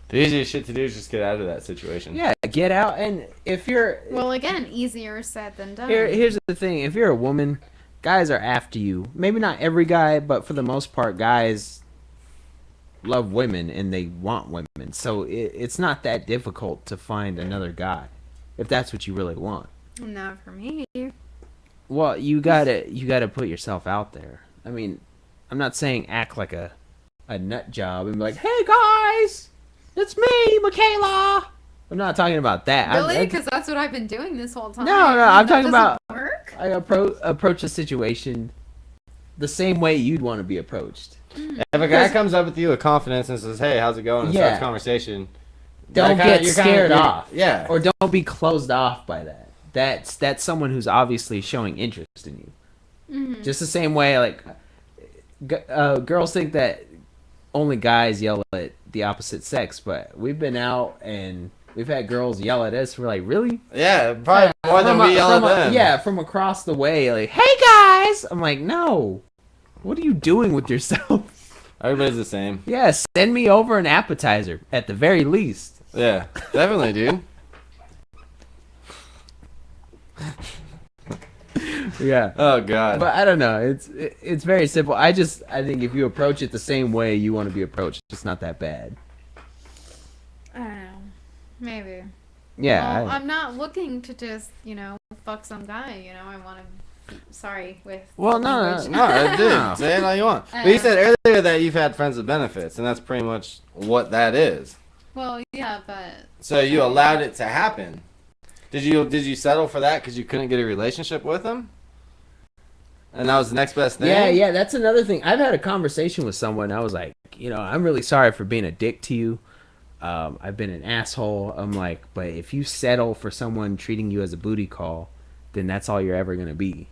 B: The easiest shit to do is just get out of that situation.
A: Yeah, get out. And if you're
C: Well, again, easier said than done.
A: here's the thing: if you're a woman, guys are after you. Maybe not every guy, but for the most part, guys love women and they want women. So it's not that difficult to find another guy if that's what you really want.
C: Not for me.
A: Well, you gotta put yourself out there. I mean, I'm not saying act like a nut job and be like, "Hey guys, it's me, Michaela." I'm not talking about that.
C: Really? Because that's what I've been doing this whole time.
A: No, I'm
C: That
A: talking
C: doesn't
A: about-
C: work?
A: I approach a situation the same way you'd want to be approached.
B: If a guy comes up with you with confidence and says, "Hey, how's it going?" and
A: Yeah.
B: starts conversation,
A: Don't get scared off.
B: Yeah.
A: Or don't be closed off by that. That's someone who's obviously showing interest in you.
C: Mhm.
A: Just the same way, like, girls think that only guys yell at the opposite sex, but we've been out and we've had girls yell at us. We're like, really?
B: Yeah, probably more than
A: From
B: we yell at them.
A: Yeah, from across the way, like, hey guys! I'm like, no. What are you doing with yourself?
B: Everybody's the same.
A: Yeah, send me over an appetizer at the very least.
B: Yeah, definitely, dude.
A: Yeah.
B: Oh god.
A: But I don't know. It's very simple. I think if you approach it the same way you want to be approached, it's not that bad.
C: I don't know. Maybe.
A: Yeah.
C: Well, I'm not looking to just, fuck some guy. I want to. Sorry with.
A: Well, no,
C: language.
B: No, dude, say it all you want. But you said earlier that you've had friends with benefits, and that's pretty much what that is.
C: Well, yeah, but.
B: So you allowed it to happen. Did you settle for that because you couldn't get a relationship with them? And that was the next best thing?
A: Yeah, that's another thing. I've had a conversation with someone. I was like, I'm really sorry for being a dick to you. I've been an asshole. I'm like, but if you settle for someone treating you as a booty call, then that's all you're ever going to be.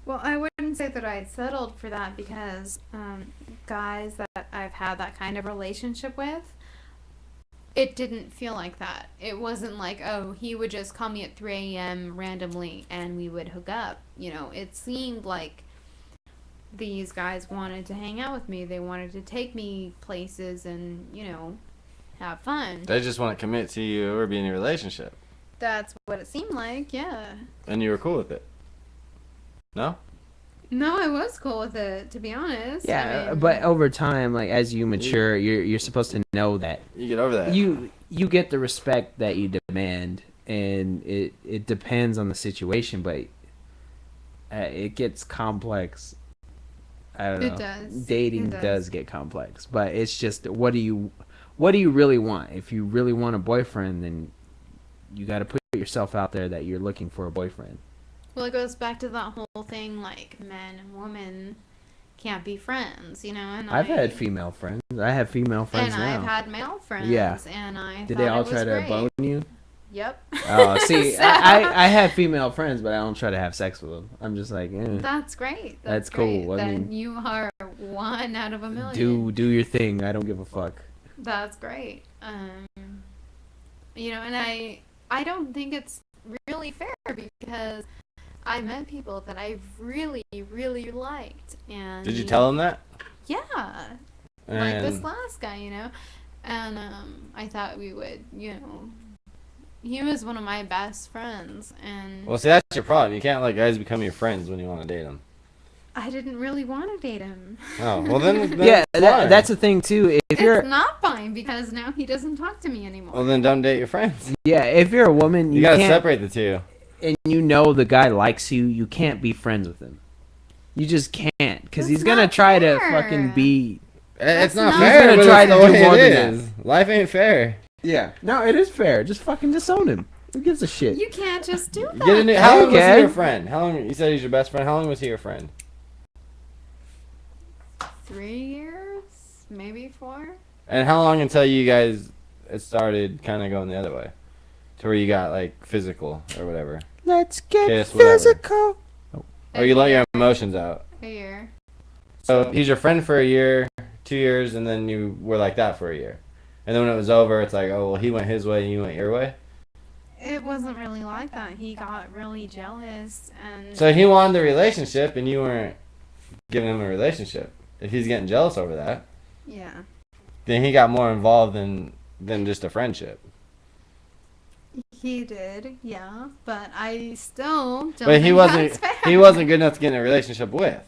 C: Well, I wouldn't say that I settled for that because guys that I've had that kind of relationship with, it didn't feel like that. It wasn't like, oh, he would just call me at 3 a.m. randomly and we would hook up. It seemed like these guys wanted to hang out with me. They wanted to take me places and, have fun.
B: They just want to commit to you or be in a relationship.
C: That's what it seemed like, yeah.
B: And you were cool with it. No?
C: No, I was cool with it, to be honest.
A: Yeah,
C: I mean,
A: but over time, like as you mature, you're supposed to know that
B: You get over that.
A: you get the respect that you demand, and it depends on the situation, but it gets complex. I don't
C: It
A: know.
C: does.
A: Dating
C: It does.
A: does get complex, but it's just what do you really want? If you really want a boyfriend, then you got to put yourself out there that you're looking for a boyfriend.
C: Well, it goes back to that whole thing, like men and women can't be friends, you know. And
A: I've had female friends. I have female friends
C: and
A: now.
C: I've had male friends.
A: Yeah.
C: And I
A: Did
C: thought
A: they all
C: it was
A: try to
C: great.
A: bone you?
C: Yep.
A: Oh, see,
C: So-
A: I have female friends, but I don't try to have sex with them. I'm just like,
C: That's great.
A: That's
C: great.
A: cool. I
C: Then
A: mean-
C: you are one out of a million.
A: do your thing. I don't give a fuck.
C: That's great. You know, and I don't think it's really fair because I met people that I really, really liked. And
B: Did you tell him that?
C: Yeah. Like this
B: And
C: last guy, you know. And I thought we would, you know, he was one of my best friends, and
B: well, see, that's your problem. You can't let guys become your friends when you want to date them.
C: I didn't really want to date him.
B: Oh, well then
A: Yeah,
B: it's fine.
A: that's the thing too. If you're
C: It's not fine because now he doesn't talk to me anymore.
B: Well, then don't date your friends.
A: if you're a woman,
B: You
A: you
B: gotta
A: can't,
B: separate the two.
A: and you know the guy likes you. You can't be friends with him. You just can't, because he's
C: That's
A: gonna
C: not
A: try to
C: fair.
A: fucking be.
B: It's not
C: not-
B: fair.
A: He's gonna
B: but
A: try
B: it's
A: to
B: the
A: do
B: way
A: more
B: it
A: than
B: is. Life ain't fair.
A: Yeah, no, it is fair. Just fucking disown him. Who gives a shit?
C: You can't just do that.
B: Get a new, how long was
A: Okay.
B: he your friend? How long? You said he's your best friend. How long was he your friend?
C: 3 years, maybe 4.
B: And how long until you guys it started kind of going the other way, to where you got like physical or whatever,
A: Let's get
B: Kiss, whatever.
A: physical.
B: or you let your emotions out.
C: A year.
B: So he's your friend for a year, 2 years, and then you were like that for a year, and then when it was over, it's like, oh well, he went his way and you went your way.
C: It wasn't really like that. He got really jealous and
B: So he wanted the relationship, and you weren't giving him a relationship. If he's getting jealous over that,
C: yeah.
B: then he got more involved than just a friendship.
C: He did, yeah, but I still don't
B: But he
C: think
B: wasn't
C: that's fair.
B: he wasn't good enough to get in a relationship with.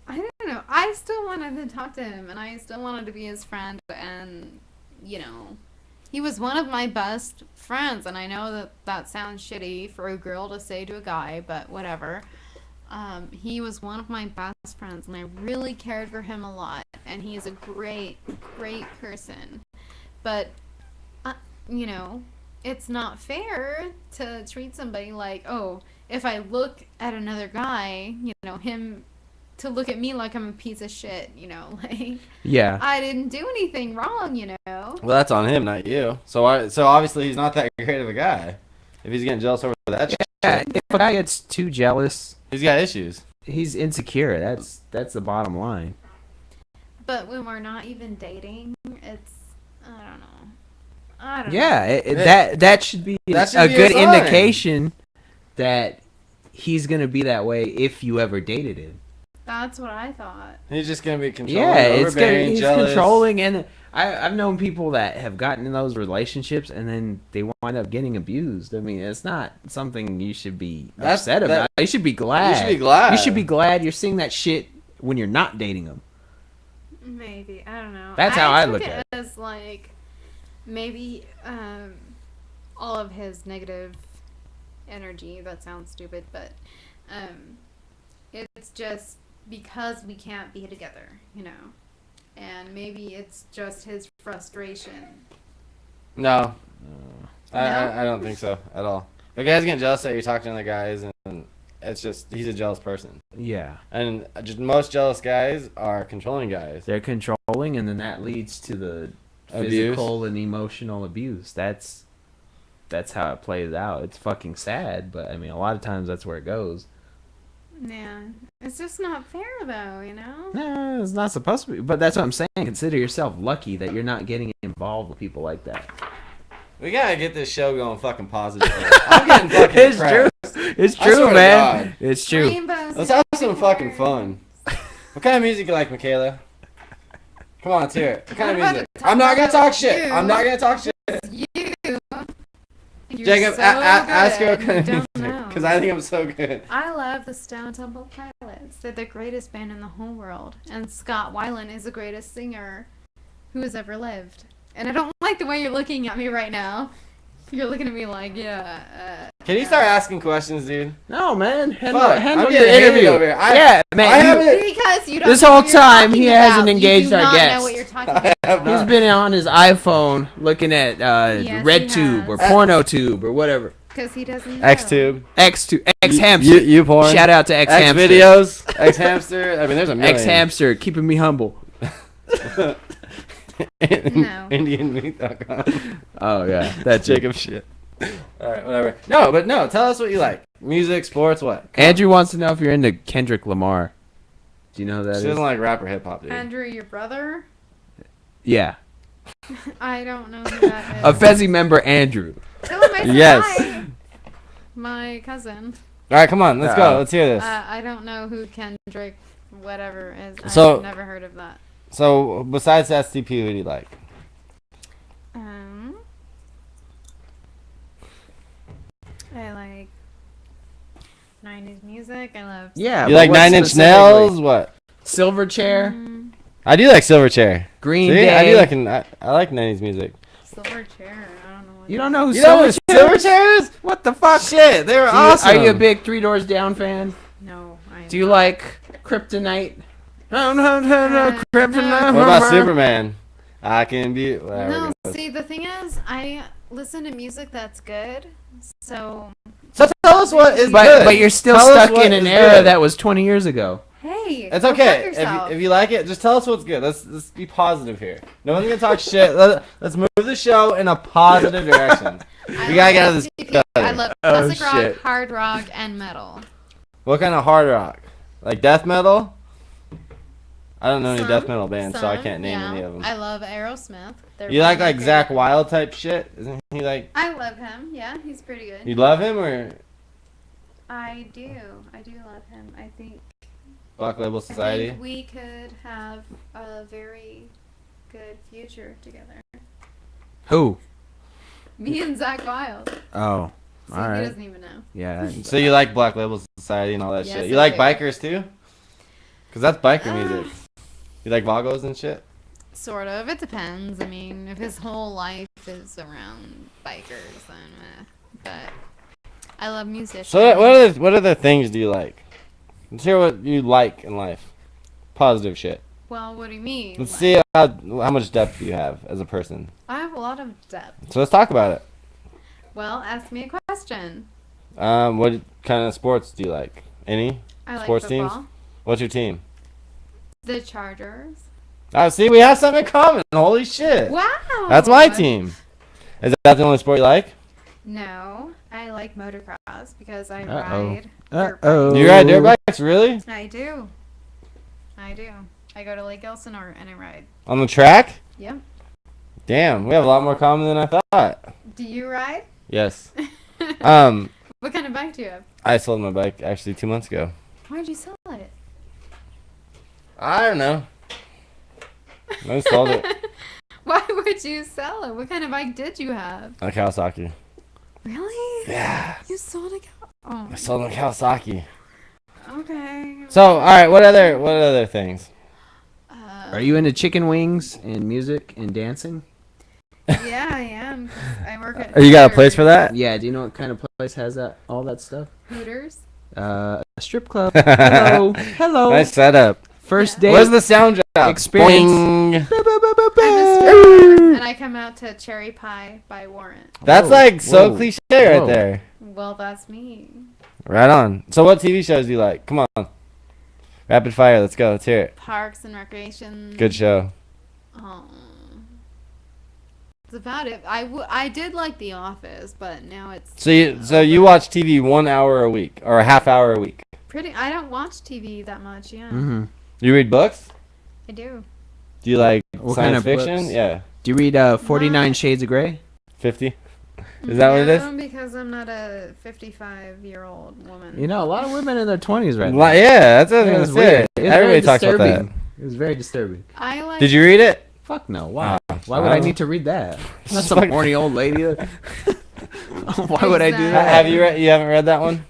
C: I don't know. I still wanted to talk to him, and I still wanted to be his friend, and, you know, he was one of my best friends, and I know that that sounds shitty for a girl to say to a guy, but whatever. He was one of my best friends, and I really cared for him a lot, and he is a great, great person. But, you know, it's not fair to treat somebody like, oh, if I look at another guy, you know, him to look at me like I'm a piece of shit, you know, like
A: Yeah.
C: I didn't do anything wrong, you know.
B: Well, that's on him, not you. So obviously he's not that great of a guy. If he's getting jealous over that,
A: Yeah, if a guy gets too jealous,
B: he's got issues.
A: he's insecure. That's the bottom line.
C: But when we're not even dating, it's I don't know.
A: Yeah, that should be
B: That should
A: a
B: be a
A: good
B: sign.
A: indication that he's gonna be that way if you ever dated him.
C: That's what I thought.
B: He's just gonna be controlling,
A: Yeah, it's gonna,
B: overbearing,
A: he's
B: jealous.
A: controlling, and I've known people that have gotten in those relationships and then they wind up getting abused. I mean, it's not something you should be upset about. You should be glad.
B: You should be glad.
A: You should be glad you're seeing that shit when you're not dating them.
C: Maybe, I don't know.
A: That's how I
C: took
A: look
C: it
A: at it.
C: as like maybe all of his negative energy. That sounds stupid, but it's just because we can't be together, you know. And maybe it's just his frustration.
B: No,
C: No?
B: I don't think so at all. The guy's getting jealous that you're talking to other guys, and it's just he's a jealous person.
A: Yeah,
B: And just most jealous guys are controlling guys.
A: they're controlling, and then that leads to the
B: Abuse.
A: physical and emotional abuse. That's how it plays out. It's fucking sad, but I mean, a lot of times that's where it goes.
C: Yeah, it's just not fair though, you know.
A: No, it's not supposed to be. But that's what I'm saying. Consider yourself lucky that you're not getting involved with people like that.
B: We gotta get this show going fucking positive. I'm getting fucking
A: It's
B: depressed.
A: true. It's
B: I swear
A: true,
B: to
A: man.
B: God.
A: It's true.
C: Rainbows
B: Let's
C: and
B: have some fucking
C: unicorns.
B: fun. What kind of music you like, Michaela? Come on, let's hear it. What kind
C: I'm
B: of
C: about
B: music?
C: to talk
B: I'm not gonna
C: about
B: talk shit.
C: you.
B: I'm not gonna talk shit.
C: You. You're
B: Jacob,
C: so
B: ask her what
C: good,
B: kind of
C: you don't
B: music,
C: know.
B: because I think I'm so good.
C: I love the Stone Temple Pilots. They're the greatest band in the whole world. And Scott Weiland is the greatest singer who has ever lived. And I don't like the way you're looking at me right now. You're looking at me like, yeah.
B: Can you start asking questions, dude?
A: No, man. Handle
B: Fuck,
A: handle
B: I'm
A: your
B: getting hated
A: interview.
B: over here.
A: Yeah, man.
B: I haven't-
C: Because you don't
A: This
C: know
A: whole
C: what you're
A: time,
C: talking
A: he hasn't
C: about.
A: engaged
C: you do
A: our
C: not
A: guest.
C: know what you're talking
B: I
C: about.
B: have
A: He's
B: not.
A: been on his iPhone looking at
C: Yes, he
A: RedTube or
C: has.
A: PornoTube or whatever.
C: Because he doesn't know.
B: Xtube.
A: X Hamster.
B: You porn.
A: Shout out to X
B: X
A: Hamster.
B: videos. X Hamster. I mean, there's a million.
A: X Hamster, keeping me humble.
C: No.
B: IndianMeat.com.
A: Oh yeah, that's it.
B: Jacob shit. All right, whatever. No, tell us what you like. Music, sports, what? Come
A: Andrew wants to know if you're into Kendrick Lamar. Do you know who that
B: on.
A: is?
B: She doesn't like rap or hip hop, dude.
C: Andrew, your brother?
A: Yeah,
C: I don't know who that is.
A: Affezi member Andrew.
C: Oh, my
B: Yes.
C: hi. My cousin.
B: All right, come on, let's go. Let's hear this.
C: I don't know who Kendrick whatever is.
B: So-
C: I've never heard of that.
B: So, besides STP, who do you like?
C: I like 90s music. I love.
A: Yeah,
B: You
A: but
B: like
A: what
B: Nine Inch
A: specifically?
B: Nails? What?
A: Silverchair,
C: Mm,
B: I do like Silverchair.
A: Green
B: See,
A: Day.
B: I do like I like 90s music.
C: Silver Chair. I don't know what
A: You
C: that
A: don't know who
B: You know who
A: Silverchair is?
B: Silverchair is?
A: What the fuck?
B: Shit, they were
A: Do you-
B: awesome.
A: Are you a big Three Doors Down fan?
C: is. No. I
A: Do you like Kryptonite? No, Kryptonite.
B: What about Superman? I can be. Whatever
C: No,
B: it goes.
C: see, the thing is, I listen to music that's good. So,
B: So tell us what is
A: But
B: good.
A: but you're still
B: Tell us
A: stuck
B: what
A: in an
B: is
A: era
B: good.
A: that was 20 years ago.
C: hey.
B: It's
C: go
B: okay.
C: fuck yourself.
B: If you like it, just tell us what's good. Let's be positive here. No one's gonna talk shit. Let's move the show in a positive direction. We gotta get out of this.
C: STP. I love
A: Oh,
C: classic rock,
A: shit.
C: hard rock, and metal.
B: What kind of hard rock? Like death metal? I don't know any
C: Some,
B: death metal bands, so I
C: some,
B: can't name
C: yeah.
B: any of them.
C: I love Aerosmith. They're
B: You
C: one
B: like
C: of my
B: Zach
C: favorite.
B: Wild type shit? Isn't he like?
C: I love him. Yeah, he's pretty good.
B: You love him or
C: I do love him. I think
B: Black Label
C: I
B: Society?
C: think we could have a very good future together.
A: Who?
C: Me and Zach Wild.
A: Oh,
C: See,
A: all
C: he
A: right.
C: doesn't even know.
A: Yeah.
B: So you like Black Label Society and all that
C: Yes,
B: shit? You
C: I
B: like
C: do.
B: bikers too? Cause that's biker
C: Uh,
B: music. You like Vagos and shit?
C: Sort of. It depends. I mean, if his whole life is around bikers, then but I love musicians.
B: So what other things do you like? Let's hear what you like in life. Positive shit.
C: Well, what do you mean?
B: Let's
C: Like,
B: see how much depth you have as a person.
C: I have a lot of depth.
B: So let's talk about it.
C: Well, ask me a question.
B: What kind of sports do you like? Any?
C: I like
B: Sports teams?
C: football.
B: What's your team?
C: The Chargers.
B: Oh, see, we have something in common. Holy shit.
C: Wow.
B: That's my team. Is that the only sport you like?
C: No, I like motocross because I
A: Uh-oh.
C: ride dirt
A: Uh-oh.
B: Do you ride dirt bikes, really?
C: bikes. I do. I go to Lake Elsinore and I ride.
B: On the track?
C: Yep.
B: Damn, we have a lot more common than I thought.
C: Do you ride?
B: Yes.
C: What kind of bike do you have?
B: I sold my bike actually 2 months ago.
C: Why'd you sell it?
B: I don't know. I just sold it.
C: Why would you sell it? What kind of bike did you have?
B: A Kawasaki.
C: Really?
B: Yeah.
C: You sold a Oh,
B: I sold my Kawasaki.
C: okay.
B: So, all right, what other things?
A: Are you into chicken wings and music and dancing?
C: Yeah, I am. 'Cause I work at
B: Oh, you got a place
C: Hooters.
B: for that?
A: Yeah. Do you know what kind of place has that? All that stuff?
C: Hooters.
A: A strip club. Hello. Hello.
B: Nice setup.
A: First
C: Yeah.
A: date.
B: Where's the sound drop?
A: Experience.
B: Boing.
C: I'm a stripper, and I come out to Cherry Pie by Warrant.
B: That's
A: Whoa,
B: like so
A: whoa,
B: cliche right
A: whoa.
B: there.
C: Well, that's me.
B: Right on. So what TV shows do you like? Come on. Rapid fire. Let's go. Let's hear it.
C: Parks and Recreation.
B: Good show.
C: Oh. That's about it. I did like The Office, but now it's
B: So you watch TV 1 hour a week or a half hour a week.
C: pretty. I don't watch TV that much. Yeah,
A: Mm-hmm.
B: You read books?
C: I do.
B: Do you like
A: What
B: science
A: kind of
B: fiction?
A: books?
B: Yeah.
A: Do you read 49
C: Not-
A: Shades of Grey?
B: 50? Is that what it is?
C: No, because I'm not a 55-year-old woman.
A: You know, a lot of women in their 20s right now.
B: Yeah, that's what
A: It
B: I
A: was
B: was going to
A: weird.
B: say.
A: It was very
B: Everybody talks about that.
A: disturbing. It was very disturbing.
C: I like.
B: Did you read it?
A: Fuck no. Why?
B: Ah,
A: Why would I
B: well.
A: need to read that? I'm not
B: It's
A: some
B: like-
A: horny old lady. Why would I do
C: Exactly.
A: that?
B: Have you read? You haven't read that one?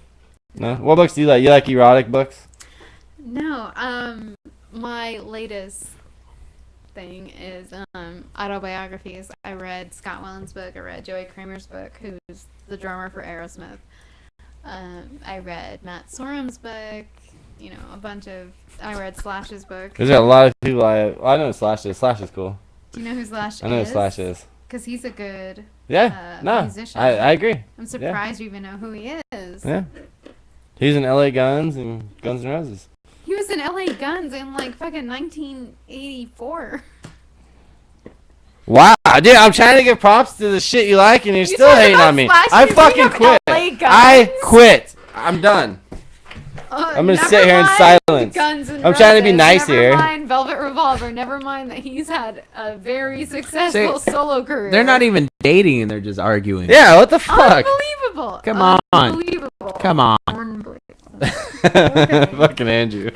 B: No. What books do you like? You like erotic books?
C: No. My latest thing is autobiographies. I read Scott Weiland's book. I read Joey Kramer's book, who's the drummer for Aerosmith. I read Matt Sorum's book. You know, a bunch of. I read Slash's book.
B: There's a lot of people I know Slash is. Slash is cool.
C: Do you know who Slash is?
B: I know who Slash is.
C: Because he's a good musician.
B: I agree.
C: I'm surprised you even know who he is.
B: Yeah. He's in LA Guns and Guns N' Roses.
C: He was in LA Guns in like fucking 1984.
B: Wow, dude, I'm trying to give props to the shit you like, and you're still hating on me. I fucking quit. I quit. I'm done. I'm gonna sit here in silence. I'm trying to be nice here.
C: Never mind Velvet Revolver. Never mind that he's had a very successful solo career.
A: They're not even dating and they're just arguing.
B: Yeah, what the fuck?
C: Unbelievable.
A: Come on.
C: Unbelievable.
A: Come on.
C: Unbelievable.
B: Fucking Andrew.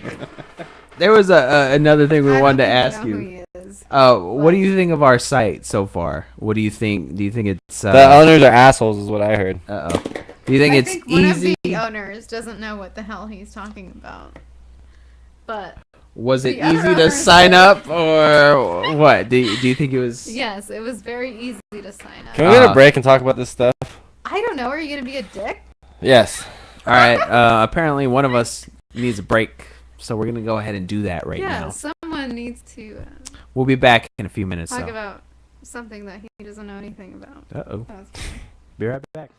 A: There was another thing we wanted to ask
C: Who
A: you.
C: he is.
A: What do you think of our site so far? What do you think? Do you think it's
B: The owners are assholes, is what I heard.
A: Uh-oh. Do you think
C: I
A: it's
C: think one
A: easy?
C: of the owners doesn't know what the hell he's talking about. But
A: Was it
C: the
A: easy to
C: owners
A: sign
C: did.
A: up or what? Do you think it was?
C: yes, it was very easy to sign up.
B: Can we get a break and talk about this stuff?
C: I don't know. Are you gonna be a dick?
B: Yes.
A: All right. Apparently, one of us needs a break, so we're gonna go ahead and do that right
C: Yeah,
A: now.
C: someone needs to
A: We'll be back in a few minutes.
C: talk
A: So.
C: about something that he doesn't know anything about.
A: Uh-oh.
C: That was funny.
A: Be right back.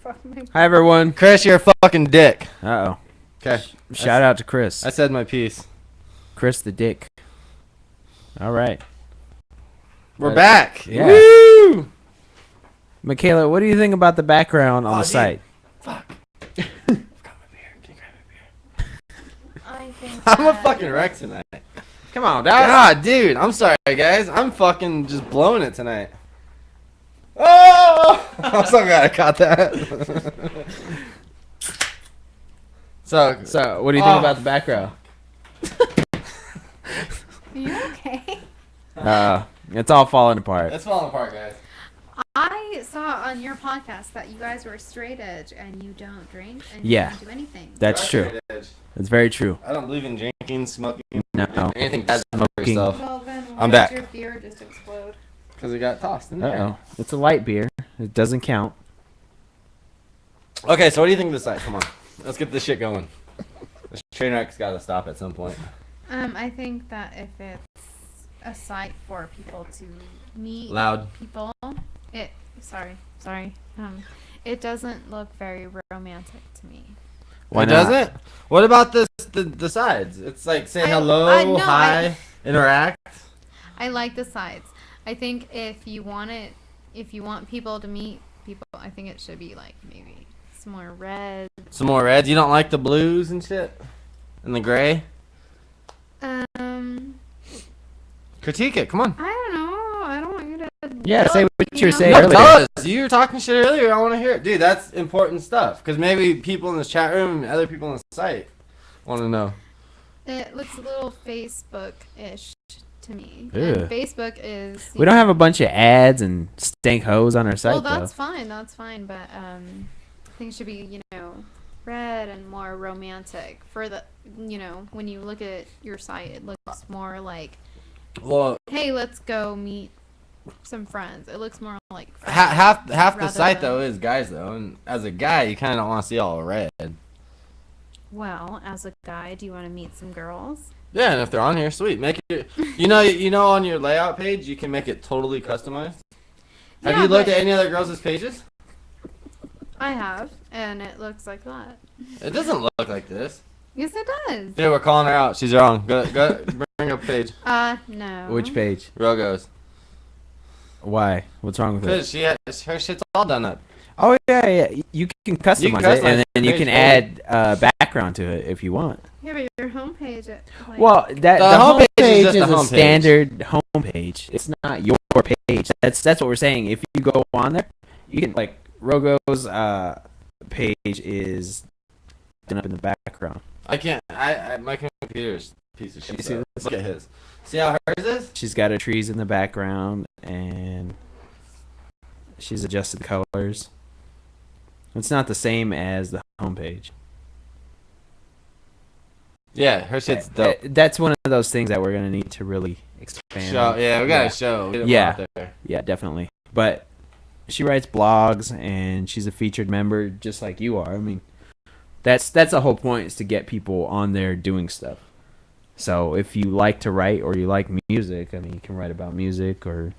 A: Hi, everyone.
B: Chris, you're a fucking dick.
A: Uh-oh.
B: Okay.
A: Shout out to Chris.
B: I said my piece.
A: Chris the dick. All right.
B: We're back.
A: Yeah.
B: Woo!
A: Michaela, what do you think about the background on the
B: dude.
A: site?
B: Fuck. Forgot my beer. Can you grab my beer?
C: I think
B: I'm a fucking wreck tonight.
A: Come on, dog.
B: God, dude. I'm sorry, guys. I'm fucking just blowing it tonight. Oh! I'm so glad I caught that.
A: So, what do you think about the background?
C: Are you okay?
A: It's all falling apart.
B: It's falling apart, guys.
C: I saw on your podcast that you guys were straight edge and you don't drink and you
A: Yeah.
C: don't do anything.
A: That's true. It's very true.
B: I don't believe in drinking, smoking,
A: No.
B: anything bad for
A: Smoking.
B: yourself.
C: Well, then why
B: I'm
C: did
B: back.
C: your beer just explode?
B: Because it got tossed in there.
A: Uh-oh. It's a light beer. It doesn't count.
B: Okay, so what do you think of the site? Come on. Let's get this shit going. This train wreck's got to stop at some point.
C: I think that if it's a site for people to meet
B: Loud.
C: people, it doesn't look very romantic to me.
A: Why
B: It
A: not?
B: doesn't? What about the sides? It's like saying hello,
C: no,
B: hi, interact.
C: I like the sides. I think if you want people to meet people, I think it should be like maybe some more red.
B: Some more reds. You don't like the blues and shit? And the gray? Critique it. Come on.
C: I don't know. I don't want you to.
A: Yeah, say what you were
C: know.
A: saying
B: No,
A: earlier.
B: tell us. You were talking shit earlier. I want to hear it. Dude, that's important stuff. Because maybe people in this chat room and other people on the site want to know.
C: It looks a little Facebook-ish to me.
A: Ew.
C: And Facebook is.
A: We don't have a bunch of ads and stank hoes on our site,
C: Well,
A: though.
C: that's fine. That's fine. But things should be, red and more romantic. For the, when you look at your site, it looks more like,
B: Well,
C: hey, let's go meet some friends. It looks more like friends
B: half the
C: rather
B: site,
C: than-
B: though, is guys, though. And as a guy, you kind of don't want to see all red.
C: Well, as a guy, do you want to meet some girls?
B: Yeah, and if they're on here, sweet. Make it. You know, on your layout page, you can make it totally customized. Have
C: Yeah,
B: you looked
C: but-
B: at any other girls' pages?
C: I have, and it looks like that.
B: It doesn't look like this.
C: Yes, it does.
B: Dude, we're calling her out. She's wrong. Go bring up page.
C: No.
A: Which page?
B: Rogos.
A: Why? What's wrong with it?
B: Because her shit's all done up.
A: Oh, yeah. You can customize it,
B: customize
A: and then you
B: page
A: can
B: forward.
A: add background to it if you want.
C: Yeah, but your homepage.
A: Well, the
B: homepage
A: homepage
B: is just
A: is
B: the
A: a
B: homepage.
A: standard homepage. It's not your page. That's what we're saying. If you go on there, you can, like, Rogo's page is done up in the background.
B: I can't. My computer's a piece of shit.
A: You see
B: though.
A: this?
B: Look at his. See how hers is?
A: She's got her trees in the background, and she's adjusted the colors. It's not the same as the homepage.
B: Yeah, her shit's dope.
A: That's one of those things that we're gonna need to really expand.
B: Show.
A: on.
B: Yeah, we gotta show. Get 'em
A: Yeah.
B: out there.
A: Yeah, definitely. But she writes blogs, and she's a featured member, just like you are. I mean, that's the whole point, is to get people on there doing stuff. So if you like to write or you like music, I mean, you can write about music, or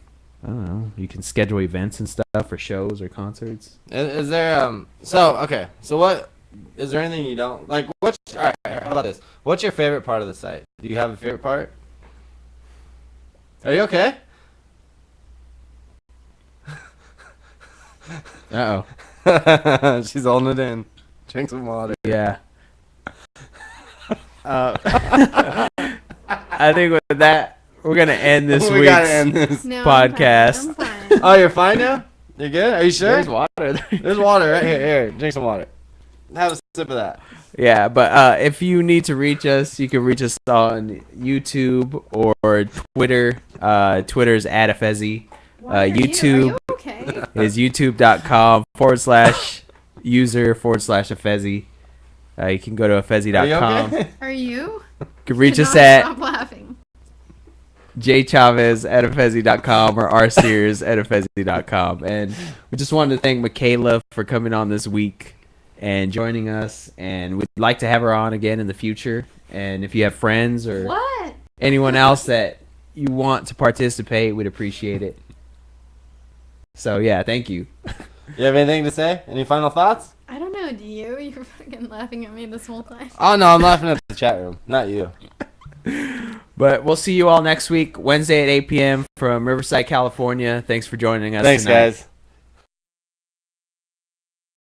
A: I don't know, you can schedule events and stuff for shows or concerts.
B: Is there So okay. So what? Is there anything you don't like? What's all right? How about this? What's your favorite part of the site? Do you have a favorite part? Are you okay?
A: Uh-oh.
B: She's holding it in. Drink some water.
A: Yeah. I think with that, we're gonna end this
B: We
A: week's
B: gotta end this.
C: No,
A: podcast.
C: I'm fine.
B: Oh, you're fine now? You're good? Are you sure?
A: There's water.
B: There's water right here. Here, drink some water. Have a sip of that.
A: Yeah, but if you need to reach us, you can reach us on YouTube or Twitter. Twitter's @Affezi.
C: Why are
A: YouTube
C: you okay?
A: is youtube.com/user/Affezi. You can go to
B: Are you
A: Affezi.com.
B: okay?
C: Are you?
A: You can reach us
C: Cannot
A: at
C: Stop laughing.
A: jchavez@Affezi.com or rsears@Affezi.com. And we just wanted to thank Michaela for coming on this week and joining us. And we'd like to have her on again in the future. And if you have friends or
C: What?
A: anyone else that you want to participate, we'd appreciate it. So, yeah, thank you.
B: You have anything to say? Any final thoughts?
C: I don't know. Do you? You're fucking laughing at me this whole time.
B: Oh no, I'm laughing at the chat room, not you.
A: But we'll see you all next week, Wednesday at 8 p.m. from Riverside, California. Thanks for joining us.
B: Thanks,
A: tonight.
B: guys.